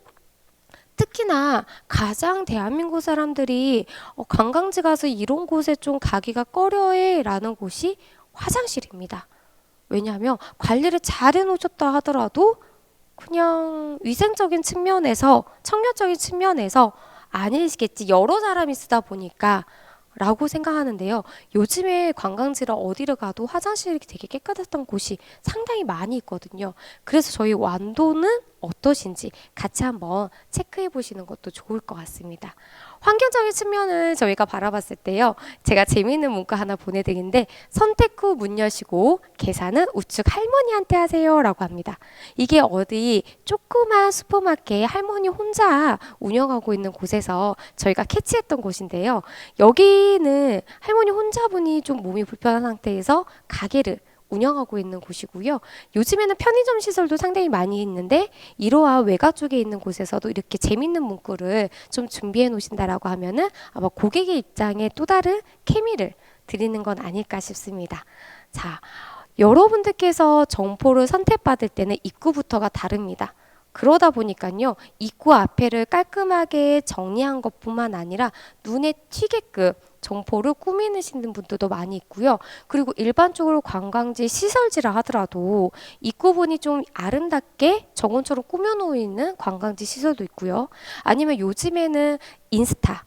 A: 특히나 가장 대한민국 사람들이 관광지 가서 이런 곳에 좀 가기가 꺼려해 라는 곳이 화장실입니다. 왜냐하면 관리를 잘 해놓으셨다 하더라도 그냥 위생적인 측면에서 청결적인 측면에서 아니시겠지 여러 사람이 쓰다 보니까 라고 생각하는데요. 요즘에 관광지를 어디를 가도 화장실이 되게 깨끗했던 곳이 상당히 많이 있거든요. 그래서 저희 완도는 어떠신지 같이 한번 체크해 보시는 것도 좋을 것 같습니다. 환경적인 측면을 저희가 바라봤을 때요. 제가 재미있는 문구 하나 보내드리는데 선택 후 문 여시고 계산은 우측 할머니한테 하세요 라고 합니다. 이게 어디 조그만 슈퍼마켓 할머니 혼자 운영하고 있는 곳에서 저희가 캐치했던 곳인데요. 여기는 할머니 혼자분이 좀 몸이 불편한 상태에서 가게를 운영하고 있는 곳이고요. 요즘에는 편의점 시설도 상당히 많이 있는데 이러한 외곽 쪽에 있는 곳에서도 이렇게 재밌는 문구를 좀 준비해 놓으신다라고 하면은 아마 고객의 입장에 또 다른 케미를 드리는 건 아닐까 싶습니다. 자, 여러분들께서 점포를 선택받을 때는 입구부터가 다릅니다. 그러다 보니까요, 입구 앞에를 깔끔하게 정리한 것뿐만 아니라 눈에 튀게끔 점포를 꾸미시는 분들도 많이 있고요. 그리고 일반적으로 관광지 시설지라 하더라도 입구분이 좀 아름답게 정원처럼 꾸며놓는 관광지 시설도 있고요. 아니면 요즘에는 인스타,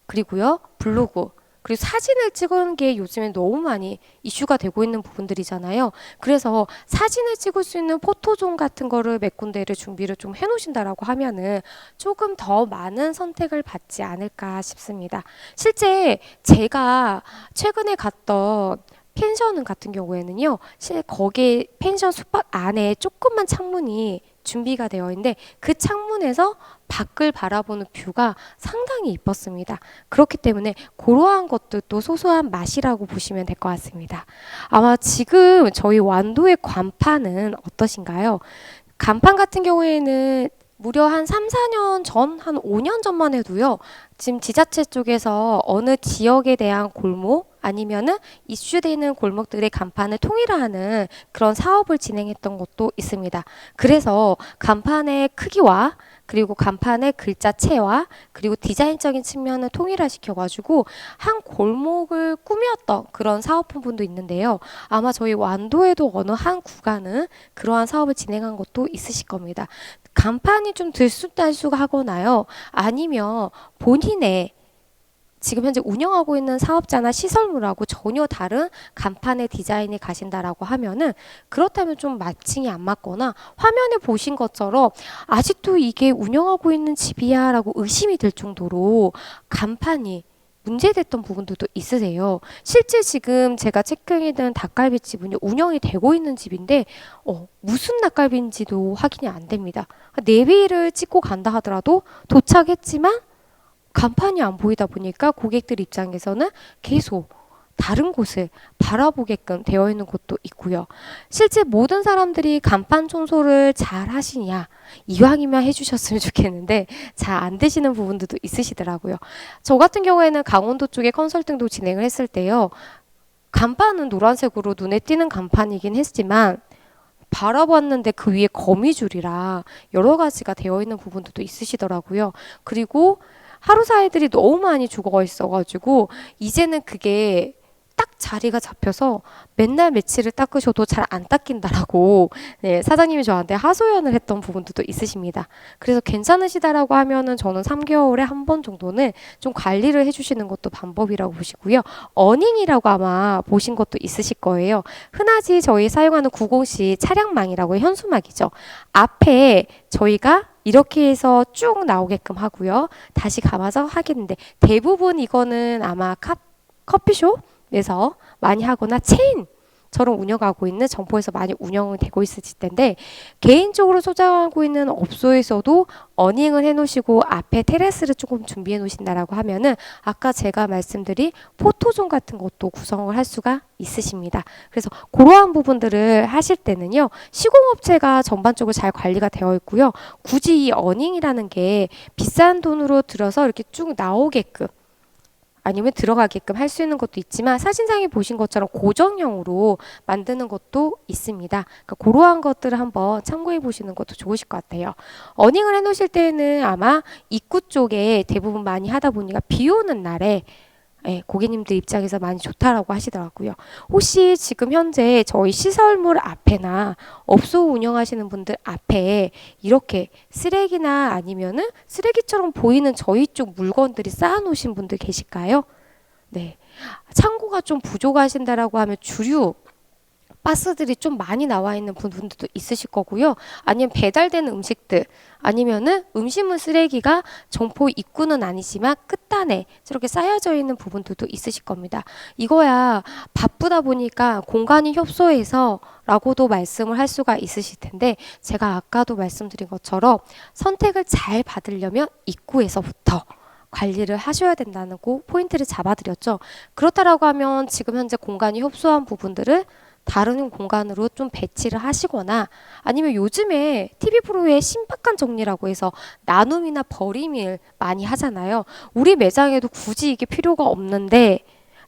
A: 그리고요, 블로그, 그리고 사진을 찍은 게 요즘에 너무 많이 이슈가 되고 있는 부분들이잖아요. 그래서 사진을 찍을 수 있는 포토존 같은 거를 몇 군데를 준비를 좀 해놓으신다라고 하면은 조금 더 많은 선택을 받지 않을까 싶습니다. 실제 제가 최근에 갔던 펜션 같은 경우에는요, 거기 펜션 숙박 안에 조그만 창문이 준비가 되어 있는데 그 창문에서 밖을 바라보는 뷰가 상당히 이뻤습니다. 그렇기 때문에 그러한 것들도 소소한 맛이라고 보시면 될 것 같습니다. 아마 지금 저희 완도의 간판은 어떠신가요? 간판 같은 경우에는 무려 한 3, 4년 전, 한 5년 전만 해도요. 지금 지자체 쪽에서 어느 지역에 대한 골목 아니면은 이슈되는 골목들의 간판을 통일화하는 그런 사업을 진행했던 것도 있습니다. 그래서 간판의 크기와 그리고 간판의 글자체와 그리고 디자인적인 측면을 통일화시켜가지고 한 골목을 꾸몄던 그런 사업 부분도 있는데요. 아마 저희 완도에도 어느 한 구간은 그러한 사업을 진행한 것도 있으실 겁니다. 간판이 좀 들쑥날쑥하거나요. 아니면 본인의 지금 현재 운영하고 있는 사업자나 시설물하고 전혀 다른 간판의 디자인이 가신다라고 하면은 그렇다면 좀 마칭이 안 맞거나 화면에 보신 것처럼 아직도 이게 운영하고 있는 집이야 라고 의심이 들 정도로 간판이 문제됐던 부분들도 있으세요. 실제 지금 제가 체크해둔 닭갈비집은 운영이 되고 있는 집인데 무슨 닭갈비인지도 확인이 안 됩니다. 내비를 찍고 간다 하더라도 도착했지만 간판이 안 보이다 보니까 고객들 입장에서는 계속 다른 곳을 바라보게끔 되어 있는 곳도 있고요. 실제 모든 사람들이 간판 청소를 잘 하시냐 이왕이면 해주셨으면 좋겠는데 잘 안 되시는 부분들도 있으시더라고요. 저 같은 경우에는 강원도 쪽에 컨설팅도 진행을 했을 때요. 간판은 노란색으로 눈에 띄는 간판이긴 했지만 바라봤는데 그 위에 거미줄이라 여러 가지가 되어 있는 부분들도 있으시더라고요. 그리고 하루 사이들이 너무 많이 죽어 있어가지고 이제는 그게 딱 자리가 잡혀서 맨날 매치를 닦으셔도 잘 안 닦인다라고 네, 사장님이 저한테 하소연을 했던 부분도 있으십니다. 그래서 괜찮으시다라고 하면은 저는 3개월에 한 번 정도는 좀 관리를 해주시는 것도 방법이라고 보시고요. 어닝이라고 아마 보신 것도 있으실 거예요. 흔하지 저희 사용하는 904 차량망이라고 현수막이죠. 앞에 저희가 이렇게 해서 쭉 나오게끔 하고요. 다시 감아서 하겠는데 대부분 이거는 아마 커피숍에서 많이 하거나 체인처럼 운영하고 있는 점포에서 많이 운영이 되고 있을 텐데 개인적으로 소장하고 있는 업소에서도 어닝을 해놓으시고 앞에 테라스를 조금 준비해 놓으신다라고 하면은 아까 제가 말씀드린 포토존 같은 것도 구성을 할 수가 있으십니다. 그래서 그러한 부분들을 하실 때는요. 시공업체가 전반적으로 잘 관리가 되어 있고요. 굳이 이 어닝이라는 게 비싼 돈으로 들어서 이렇게 쭉 나오게끔 아니면 들어가게끔 할 수 있는 것도 있지만 사진상에 보신 것처럼 고정형으로 만드는 것도 있습니다. 그러니까 그러한 것들을 한번 참고해 보시는 것도 좋으실 것 같아요. 어닝을 해 놓으실 때는 아마 입구 쪽에 대부분 많이 하다 보니까 비 오는 날에 고객님들 입장에서 많이 좋다라고 하시더라고요. 혹시 지금 현재 저희 시설물 앞에나 업소 운영하시는 분들 앞에 이렇게 쓰레기나 아니면은 쓰레기처럼 보이는 저희 쪽 물건들이 쌓아놓으신 분들 계실까요? 네. 창고가 좀 부족하신다라고 하면 주류 박스들이 좀 많이 나와 있는 분들도 있으실 거고요. 아니면 배달되는 음식들 아니면은 음식물 쓰레기가 점포 입구는 아니지만 끝단에 저렇게 쌓여져 있는 부분들도 있으실 겁니다. 이거야 바쁘다 보니까 공간이 협소해서 라고도 말씀을 할 수가 있으실 텐데 제가 아까도 말씀드린 것처럼 선택을 잘 받으려면 입구에서부터 관리를 하셔야 된다는 거 포인트를 잡아드렸죠. 그렇다라고 하면 지금 현재 공간이 협소한 부분들을 다른 공간으로 좀 배치를 하시거나 아니면 요즘에 TV 프로의 신박한 정리라고 해서 나눔이나 버림을 많이 하잖아요. 우리 매장에도 굳이 이게 필요가 없는데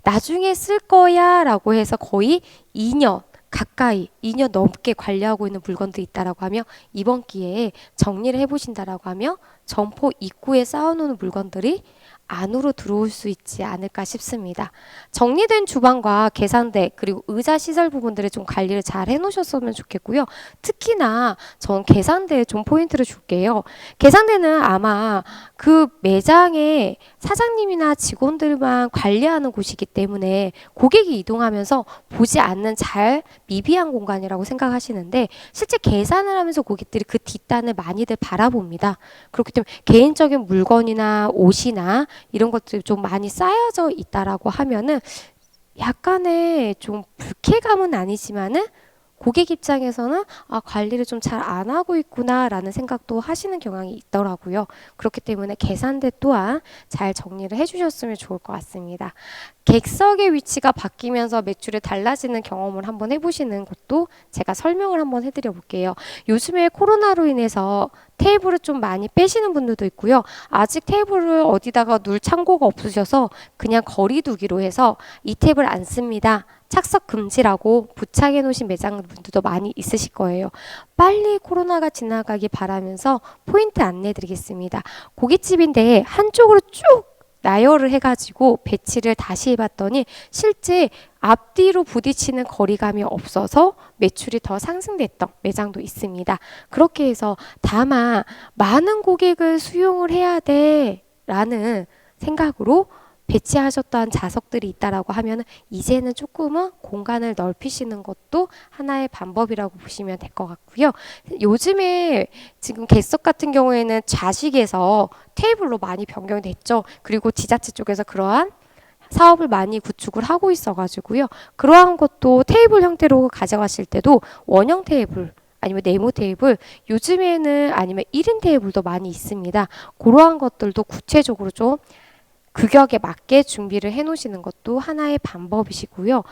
A: 나중에 쓸 거야 라고 해서 거의 2년 가까이 2년 넘게 관리하고 있는 물건도 있다라고 하며 이번 기회에 정리를 해보신다라고 하며 점포 입구에 쌓아놓는 물건들이 안으로 들어올 수 있지 않을까 싶습니다. 정리된 주방과 계산대 그리고 의자 시설 부분들을 좀 관리를 잘 해놓으셨으면 좋겠고요. 특히나 전 계산대에 좀 포인트를 줄게요. 계산대는 아마 그 매장의 사장님이나 직원들만 관리하는 곳이기 때문에 고객이 이동하면서 보지 않는 잘 미비한 공간이라고 생각하시는데 실제 계산을 하면서 고객들이 그 뒷단을 많이들 바라봅니다. 그렇기 때문에 개인적인 물건이나 옷이나 이런 것들이 좀 많이 쌓여져 있다라고 하면은 약간의 좀 불쾌감은 아니지만은 고객 입장에서는 관리를 좀 잘 안 하고 있구나라는 생각도 하시는 경향이 있더라고요. 그렇기 때문에 계산대 또한 잘 정리를 해주셨으면 좋을 것 같습니다. 객석의 위치가 바뀌면서 매출이 달라지는 경험을 한번 해보시는 것도 제가 설명을 한번 해드려 볼게요. 요즘에 코로나로 인해서 테이블을 좀 많이 빼시는 분들도 있고요. 아직 테이블을 어디다가 눌 창고가 없으셔서 그냥 거리두기로 해서 이 테이블 안 씁니다. 착석 금지라고 부착해 놓으신 매장분들도 많이 있으실 거예요. 빨리 코로나가 지나가기 바라면서 포인트 안내 드리겠습니다. 고깃집인데 한쪽으로 쭉 나열을 해가지고 배치를 다시 해봤더니 실제 앞뒤로 부딪히는 거리감이 없어서 매출이 더 상승됐던 매장도 있습니다. 그렇게 해서 다만 많은 고객을 수용을 해야 돼 라는 생각으로 배치하셨던 좌석들이 있다라고 하면 이제는 조금은 공간을 넓히시는 것도 하나의 방법이라고 보시면 될 것 같고요. 요즘에 지금 객석 같은 경우에는 좌식에서 테이블로 많이 변경이 됐죠. 그리고 지자체 쪽에서 그러한 사업을 많이 구축을 하고 있어가지고요. 그러한 것도 테이블 형태로 가져가실 때도 원형 테이블 아니면 네모 테이블 요즘에는 아니면 1인 테이블도 많이 있습니다. 그러한 것들도 구체적으로 좀 규격에 맞게 준비를 해 놓으시는 것도 하나의 방법이시고요.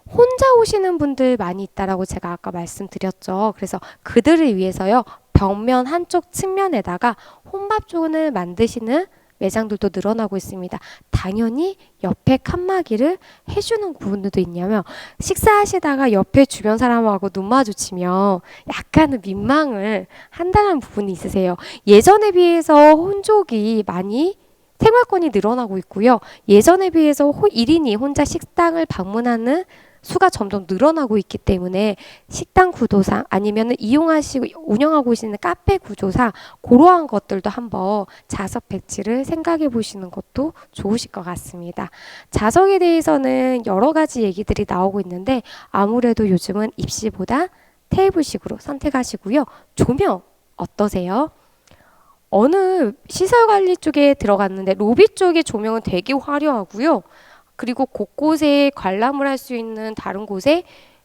A: 혼자 오시는 분들 많이 있다라고 제가 아까 말씀드렸죠. 그래서 그들을 위해서요. 벽면 한쪽 측면에다가 혼밥존을 만드시는 매장들도 늘어나고 있습니다. 당연히 옆에 칸막이를 해주는 부분들도 있냐면 식사하시다가 옆에 주변 사람하고 눈 마주치면 약간은 민망을 한다는 부분이 있으세요. 예전에 비해서 혼족이 많이 생활권이 늘어나고 있고요. 예전에 비해서 1인이 혼자 식당을 방문하는 수가 점점 늘어나고 있기 때문에 식당 구조상 아니면 이용하시고 운영하고 계시는 카페 구조상 그러한 것들도 한번 좌석 배치를 생각해 보시는 것도 좋으실 것 같습니다. 좌석에 대해서는 여러 가지 얘기들이 나오고 있는데 아무래도 요즘은 입시보다 테이블식으로 선택하시고요. 조명 어떠세요? 어느 시설관리 쪽에 들어갔는데 로비 쪽의 조명은 되게 화려하고요. 그리고 곳곳에 관람을 할 수 있는 다른 곳에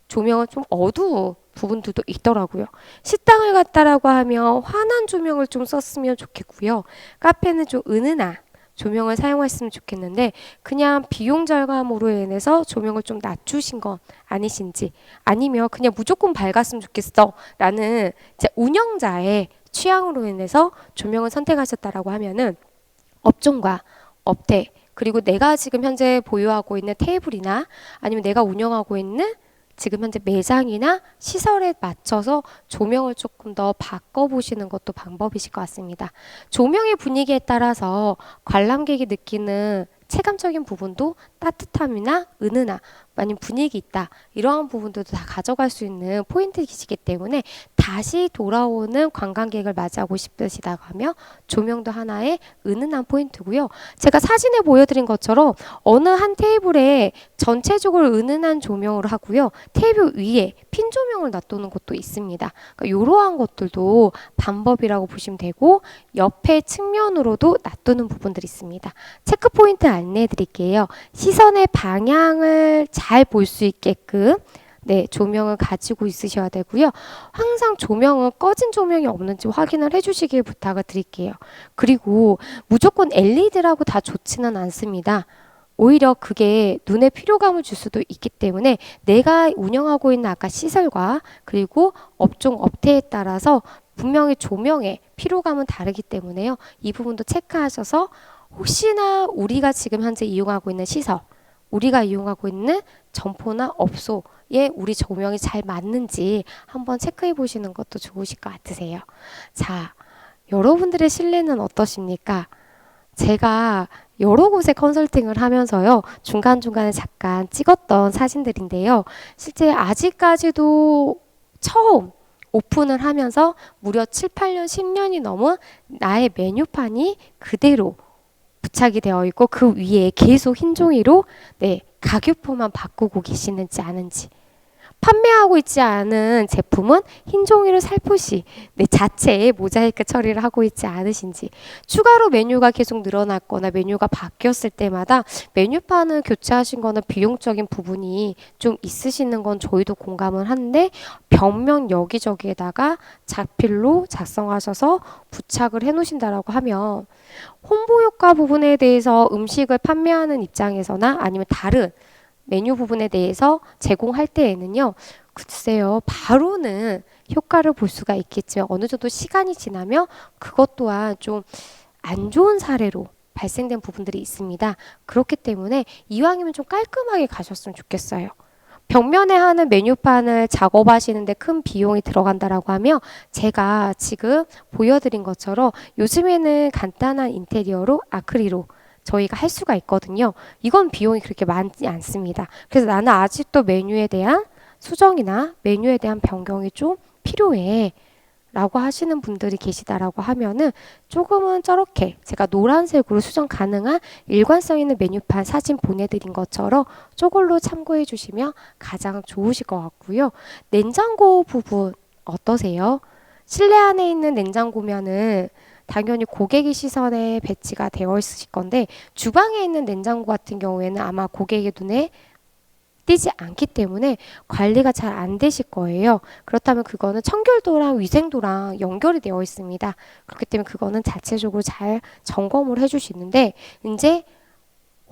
A: 조명은 좀 어두운 부분들도 있더라고요. 식당을 갔다라고 하면 환한 조명을 좀 썼으면 좋겠고요. 카페는 좀 은은한 조명을 사용했으면 좋겠는데 그냥 비용 절감으로 인해서 조명을 좀 낮추신 건 아니신지 아니면 그냥 무조건 밝았으면 좋겠어 라는 운영자의 취향으로 인해서 조명을 선택하셨다라고 하면은 업종과 업태 그리고 내가 지금 현재 보유하고 있는 테이블이나 아니면 내가 운영하고 있는 지금 현재 매장이나 시설에 맞춰서 조명을 조금 더 바꿔보시는 것도 방법이실 것 같습니다. 조명의 분위기에 따라서 관람객이 느끼는 체감적인 부분도 따뜻함이나 은은함 아니면 분위기 있다 이러한 부분들도 다 가져갈 수 있는 포인트이시기 때문에 다시 돌아오는 관광객을 맞이하고 싶으시다고 하면 조명도 하나의 은은한 포인트고요. 제가 사진에 보여드린 것처럼 어느 한 테이블에 전체적으로 은은한 조명을 하고요. 테이블 위에 핀 조명을 놔두는 것도 있습니다. 그러니까 이러한 것들도 방법이라고 보시면 되고 옆에 측면으로도 놔두는 부분들이 있습니다. 체크 포인트 안내해 드릴게요. 시선의 방향을 잘 볼 수 있게끔 네, 조명을 가지고 있으셔야 되고요. 항상 조명은 꺼진 조명이 없는지 확인을 해주시길 부탁을 드릴게요. 그리고 무조건 LED라고 다 좋지는 않습니다. 오히려 그게 눈에 피로감을 줄 수도 있기 때문에 내가 운영하고 있는 아까 시설과 그리고 업종 업태에 따라서 분명히 조명의 피로감은 다르기 때문에요. 이 부분도 체크하셔서 혹시나 우리가 지금 현재 이용하고 있는 시설, 우리가 이용하고 있는 점포나 업소에 우리 조명이 잘 맞는지 한번 체크해 보시는 것도 좋으실 것 같으세요. 자, 여러분들의 신뢰는 어떠십니까? 제가 여러 곳에 컨설팅을 하면서요. 중간중간에 잠깐 찍었던 사진들인데요. 실제 아직까지도 처음 오픈을 하면서 무려 7, 8년, 10년이 넘은 나의 메뉴판이 그대로 부착이 되어 있고 그 위에 계속 흰 종이로 네, 가격표만 바꾸고 계시는지 아는지 판매하고 있지 않은 제품은 흰 종이를 살포시 네, 자체에 모자이크 처리를 하고 있지 않으신지 추가로 메뉴가 계속 늘어났거나 메뉴가 바뀌었을 때마다 메뉴판을 교체하신 거는 비용적인 부분이 좀 있으시는 건 저희도 공감을 하는데 벽면 여기저기에다가 자필로 작성하셔서 부착을 해 놓으신다라고 하면 홍보 효과 부분에 대해서 음식을 판매하는 입장에서나 아니면 다른 메뉴 부분에 대해서 제공할 때에는요. 글쎄요. 바로는 효과를 볼 수가 있겠지만 어느 정도 시간이 지나면 그것 또한 좀 안 좋은 사례로 발생된 부분들이 있습니다. 그렇기 때문에 이왕이면 좀 깔끔하게 가셨으면 좋겠어요. 벽면에 하는 메뉴판을 작업하시는데 큰 비용이 들어간다라고 하면 제가 지금 보여드린 것처럼 요즘에는 간단한 인테리어로 아크릴로 저희가 할 수가 있거든요. 이건 비용이 그렇게 많지 않습니다. 그래서 나는 아직도 메뉴에 대한 수정이나 메뉴에 대한 변경이 좀 필요해 라고 하시는 분들이 계시다라고 하면은 조금은 저렇게 제가 노란색으로 수정 가능한 일관성 있는 메뉴판 사진 보내드린 것처럼 저걸로 참고해 주시면 가장 좋으실 것 같고요. 냉장고 부분 어떠세요? 실내 안에 있는 냉장고면은 당연히 고객의 시선에 배치가 되어 있으실 건데 주방에 있는 냉장고 같은 경우에는 아마 고객의 눈에 띄지 않기 때문에 관리가 잘 안 되실 거예요. 그렇다면 그거는 청결도랑 위생도랑 연결이 되어 있습니다. 그렇기 때문에 그거는 자체적으로 잘 점검을 해주시는데 이제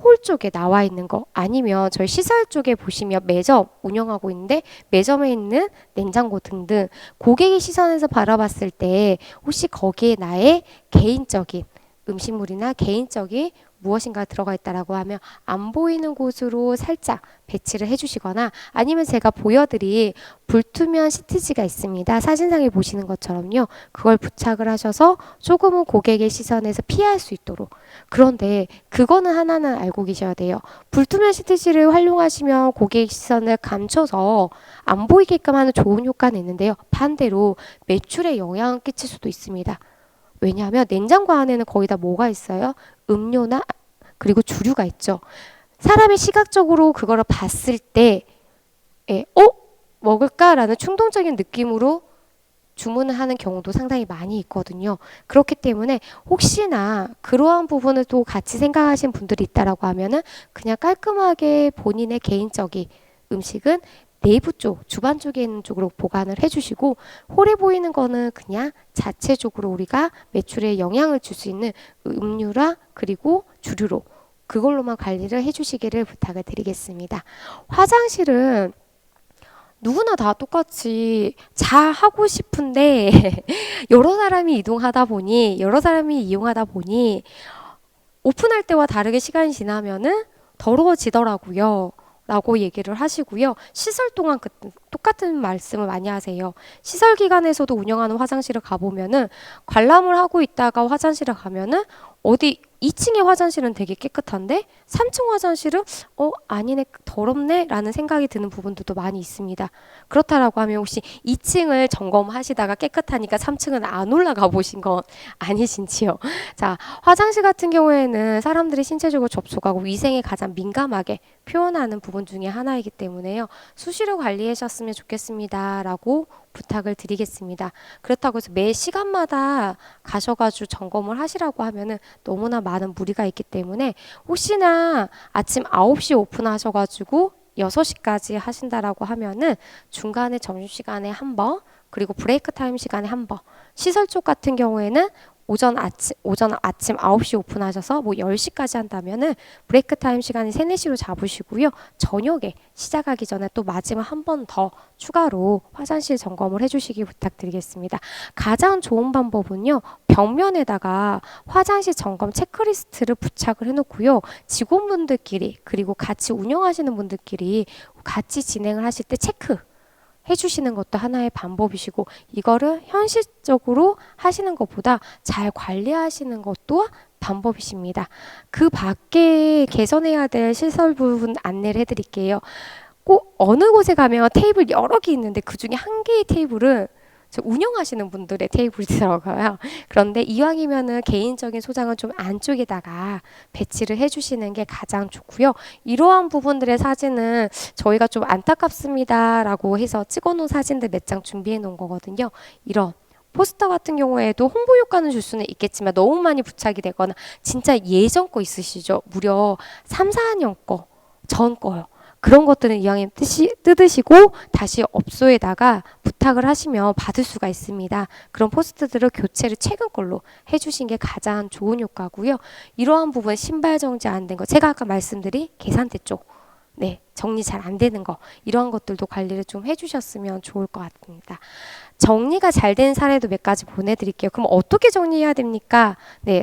A: 홀 쪽에 나와 있는 거 아니면 저희 시설 쪽에 보시면 매점 운영하고 있는데 매점에 있는 냉장고 등등 고객의 시선에서 바라봤을 때 혹시 거기에 나의 개인적인 음식물이나 개인적인 무엇인가 들어가 있다라고 하면 안 보이는 곳으로 살짝 배치를 해주시거나 아니면 제가 보여드릴 불투명 시트지가 있습니다. 사진상에 보시는 것처럼요. 그걸 부착을 하셔서 조금은 고객의 시선에서 피할 수 있도록. 그런데 그거는 하나는 알고 계셔야 돼요. 불투명 시트지를 활용하시면 고객 시선을 감춰서 안 보이게끔 하는 좋은 효과는 있는데요. 반대로 매출에 영향을 끼칠 수도 있습니다. 왜냐하면 냉장고 안에는 거의 다 뭐가 있어요? 음료나 그리고 주류가 있죠. 사람이 시각적으로 그거를 봤을 때 먹을까라는 충동적인 느낌으로 주문을 하는 경우도 상당히 많이 있거든요. 그렇기 때문에 혹시나 그러한 부분을 또 같이 생각하신 분들이 있다라고 하면은 그냥 깔끔하게 본인의 개인적인 음식은 내부 쪽, 주방 쪽에 있는 쪽으로 보관을 해주시고 홀에 보이는 거는 그냥 자체적으로 우리가 매출에 영향을 줄 수 있는 음료라 그리고 주류로 그걸로만 관리를 해주시기를 부탁을 드리겠습니다. 화장실은 누구나 다 똑같이 잘 하고 싶은데 여러 사람이 이동하다 보니 여러 사람이 이용하다 보니 오픈할 때와 다르게 시간이 지나면은 더러워지더라고요. 라고 얘기를 하시고요. 시설 동안 똑같은 말씀을 많이 하세요. 시설 기관에서도 운영하는 화장실을 가보면은 관람을 하고 있다가 화장실을 가면은 어디 2층의 화장실은 되게 깨끗한데 3층 화장실은 아니네 더럽네 라는 생각이 드는 부분들도 많이 있습니다. 그렇다라고 하면 혹시 2층을 점검하시다가 깨끗하니까 3층은 안 올라가 보신 건 아니신지요? 자, 화장실 같은 경우에는 사람들이 신체적으로 접촉하고 위생에 가장 민감하게 표현하는 부분 중에 하나이기 때문에요. 수시로 관리하셨으면 좋겠습니다 라고 부탁을 드리겠습니다. 그렇다고 해서 매 시간마다 가셔가지고 점검을 하시라고 하면은 너무나 많은 무리가 있기 때문에 혹시나 아침 9시 오픈하셔가지고 6시까지 하신다라고 하면은 중간에 점심시간에 한 번, 그리고 브레이크 타임 시간에 한 번, 시설 쪽 같은 경우에는 오전 아침 9시 오픈하셔서 뭐 10시까지 한다면은 브레이크 타임 시간이 3, 4시로 잡으시고요. 저녁에 시작하기 전에 또 마지막 한 번 더 추가로 화장실 점검을 해주시기 부탁드리겠습니다. 가장 좋은 방법은요. 벽면에다가 화장실 점검 체크리스트를 부착을 해놓고요. 직원분들끼리 그리고 같이 운영하시는 분들끼리 같이 진행을 하실 때 체크 해주시는 것도 하나의 방법이시고 이거를 현실적으로 하시는 것보다 잘 관리하시는 것도 방법이십니다. 그 밖에 개선해야 될 시설 부분 안내를 해드릴게요. 꼭 어느 곳에 가면 테이블 여러 개 있는데 그 중에 한 개의 테이블은 운영하시는 분들의 테이블이 들어가요. 그런데 이왕이면은 개인적인 소장은 좀 안쪽에다가 배치를 해주시는 게 가장 좋고요. 이러한 부분들의 사진은 저희가 좀 안타깝습니다라고 해서 찍어놓은 사진들 몇 장 준비해 놓은 거거든요. 이런 포스터 같은 경우에도 홍보 효과는 줄 수는 있겠지만 너무 많이 부착이 되거나 진짜 예전 거 있으시죠? 무려 3, 4년 거, 전 거요. 그런 것들은 이왕이면 뜯으시고 다시 업소에다가 부탁을 하시면 받을 수가 있습니다. 그런 포스트들을 교체를 최근 걸로 해주신 게 가장 좋은 효과고요. 이러한 부분 신발 정지 안 된 거 제가 아까 말씀드린 계산대 쪽 정리 잘 안 되는 거 이러한 것들도 관리를 좀 해주셨으면 좋을 것 같습니다. 정리가 잘 된 사례도 몇 가지 보내드릴게요. 그럼 어떻게 정리해야 됩니까?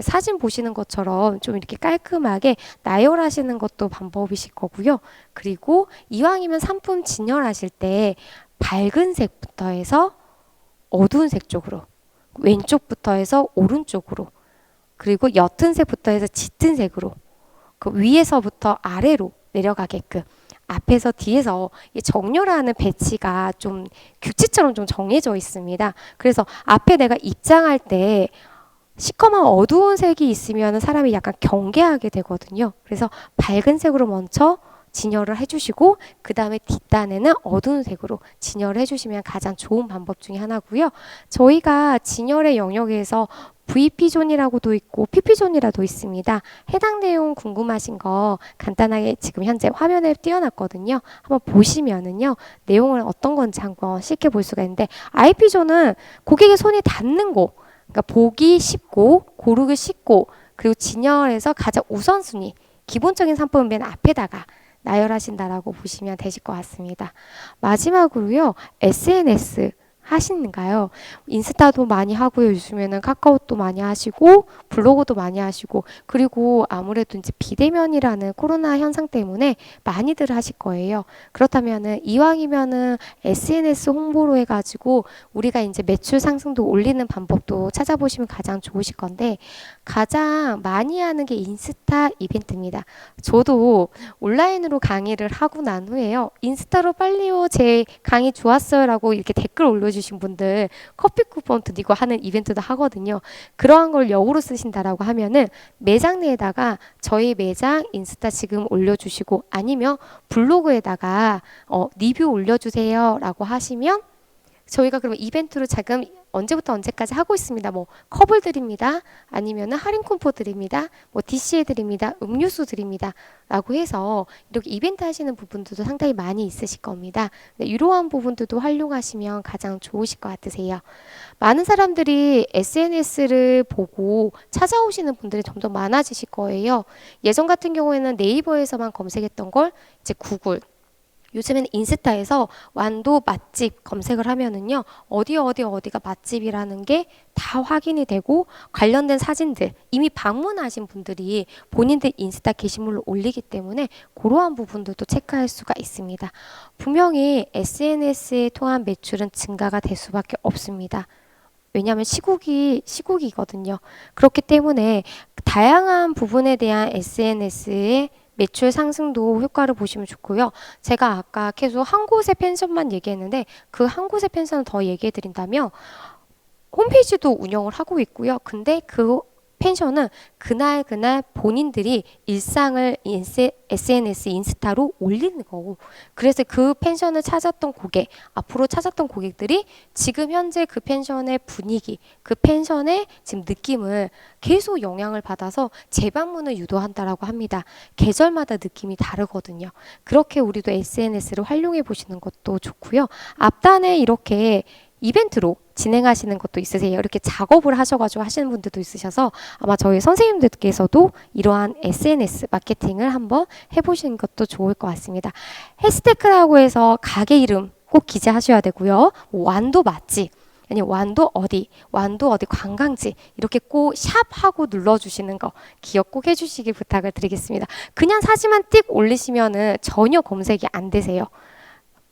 A: 사진 보시는 것처럼 좀 이렇게 깔끔하게 나열하시는 것도 방법이실 거고요. 그리고 이왕이면 상품 진열하실 때 밝은 색부터 해서 어두운 색 쪽으로 왼쪽부터 해서 오른쪽으로 그리고 옅은 색부터 해서 짙은 색으로 그 위에서부터 아래로 내려가게끔 앞에서 뒤에서 이 정렬하는 배치가 좀 규칙처럼 좀 정해져 있습니다. 그래서 앞에 내가 입장할 때 시커먼 어두운 색이 있으면 사람이 약간 경계하게 되거든요. 그래서 밝은 색으로 먼저 진열을 해주시고 그 다음에 뒷단에는 어두운 색으로 진열을 해주시면 가장 좋은 방법 중에 하나고요. 저희가 진열의 영역에서 VP존이라고도 있고 PP존이라도 있습니다. 해당 내용 궁금하신 거 간단하게 지금 현재 화면에 띄워놨거든요. 한번 보시면은요. 내용을 어떤 건지 한번 쉽게 볼 수가 있는데 IP존은 고객의 손이 닿는 곳 그러니까 보기 쉽고 고르기 쉽고 그리고 진열에서 가장 우선순위 기본적인 상품은 맨 앞에다가 나열하신다라고 보시면 되실 것 같습니다. 마지막으로요. SNS 하시는가요? 인스타도 많이 하고요. 요즘에는 카카오도 많이 하시고 블로그도 많이 하시고 그리고 아무래도 이제 비대면이라는 코로나 현상 때문에 많이들 하실 거예요. 그렇다면은 이왕이면은 SNS 홍보로 해가지고 우리가 이제 매출 상승도 올리는 방법도 찾아보시면 가장 좋으실 건데 가장 많이 하는 게 인스타 이벤트입니다. 저도 온라인으로 강의를 하고 난 후에요. 인스타로 빨리요. 제 강의 좋았어요라고 이렇게 댓글 올려주신 분들 커피 쿠폰 드리고 하는 이벤트도 하거든요. 그러한 걸 역으로 쓰신다라고 하면은 매장 내에다가 저희 매장 인스타 지금 올려주시고 아니면 블로그에다가 리뷰 올려주세요라고 하시면 저희가 그러면 이벤트로 자금 언제부터 언제까지 하고 있습니다. 뭐 컵을 드립니다. 아니면은 할인 쿠폰 드립니다. 뭐 DC에 드립니다. 음료수 드립니다. 라고 해서 이렇게 이벤트 하시는 부분들도 상당히 많이 있으실 겁니다. 네, 이러한 부분들도 활용하시면 가장 좋으실 것 같으세요. 많은 사람들이 SNS를 보고 찾아오시는 분들이 점점 많아지실 거예요. 예전 같은 경우에는 네이버에서만 검색했던 걸 이제 구글 요즘에는 인스타에서 완도 맛집 검색을 하면은요, 어디가 맛집이라는 게 다 확인이 되고 관련된 사진들, 이미 방문하신 분들이 본인들 인스타 게시물로 올리기 때문에 그러한 부분들도 체크할 수가 있습니다. 분명히 SNS에 통한 매출은 증가가 될 수밖에 없습니다. 왜냐하면 시국이거든요. 그렇기 때문에 다양한 부분에 대한 SNS의 매출 상승도 효과를 보시면 좋고요. 제가 아까 계속 한 곳의 펜션만 얘기했는데 그 한 곳의 펜션을 더 얘기해 드린다면 홈페이지도 운영을 하고 있고요. 근데 그 펜션은 그날 본인들이 일상을 SNS 인스타로 올리는 거고 그래서 그 펜션을 찾았던 고객 앞으로 찾았던 고객들이 지금 현재 그 펜션의 분위기 그 펜션의 지금 느낌을 계속 영향을 받아서 재방문을 유도한다라고 합니다. 계절마다 느낌이 다르거든요. 그렇게 우리도 SNS를 활용해 보시는 것도 좋고요. 앞단에 이렇게 이벤트로 진행하시는 것도 있으세요. 이렇게 작업을 하셔가지고 하시는 분들도 있으셔서 아마 저희 선생님들께서도 이러한 SNS 마케팅을 한번 해보시는 것도 좋을 것 같습니다. 해시태그라고 해서 가게 이름 꼭 기재하셔야 되고요. 완도 맛집 아니 완도 어디 관광지 이렇게 꼭 샵하고 눌러주시는 거 기억 꼭 해주시기 부탁을 드리겠습니다. 그냥 사진만 띡 올리시면은 전혀 검색이 안 되세요.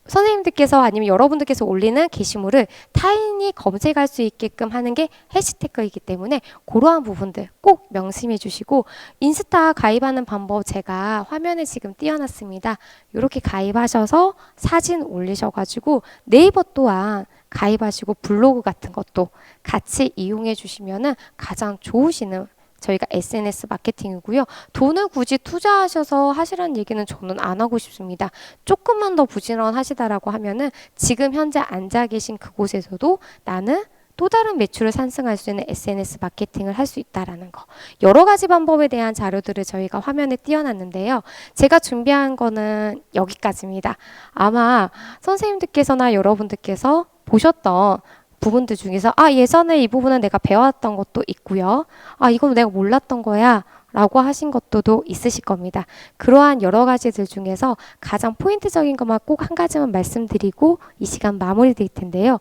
A: 선생님들께서 아니면 여러분들께서 올리는 게시물을 타인이 검색할 수 있게끔 하는 게 해시태그이기 때문에 그러한 부분들 꼭 명심해 주시고 인스타 가입하는 방법 제가 화면에 지금 띄워놨습니다. 이렇게 가입하셔서 사진 올리셔가지고 네이버 또한 가입하시고 블로그 같은 것도 같이 이용해 주시면은 가장 좋으시는 저희가 SNS 마케팅이고요. 돈을 굳이 투자하셔서 하시라는 얘기는 저는 안 하고 싶습니다. 조금만 더 부지런하시다라고 하면은 지금 현재 앉아 계신 그곳에서도 나는 또 다른 매출을 상승할 수 있는 SNS 마케팅을 할 수 있다라는 거. 여러 가지 방법에 대한 자료들을 저희가 화면에 띄워놨는데요. 제가 준비한 거는 여기까지입니다. 아마 선생님들께서나 여러분들께서 보셨던 부분들 중에서 예전에 이 부분은 내가 배웠던 것도 있고요. 이건 내가 몰랐던 거야 라고 하신 것도 있으실 겁니다. 그러한 여러 가지들 중에서 가장 포인트적인 것만 꼭 한 가지만 말씀드리고 이 시간 마무리 드릴 텐데요.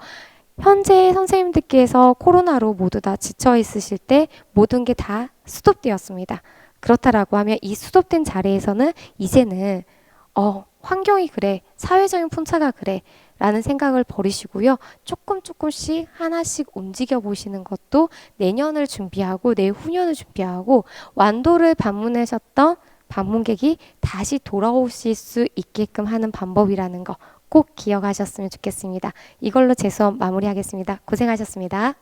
A: 현재 선생님들께서 코로나로 모두 다 지쳐 있으실 때 모든 게 다 스톱되었습니다. 그렇다라고 하면 이 스톱된 자리에서는 이제는 환경이 그래, 사회적인 풍차가 그래 라는 생각을 버리시고요. 조금씩 하나씩 움직여 보시는 것도 내년을 준비하고 내후년을 준비하고 완도를 방문하셨던 방문객이 다시 돌아오실 수 있게끔 하는 방법이라는 거 꼭 기억하셨으면 좋겠습니다. 이걸로 제 수업 마무리하겠습니다. 고생하셨습니다.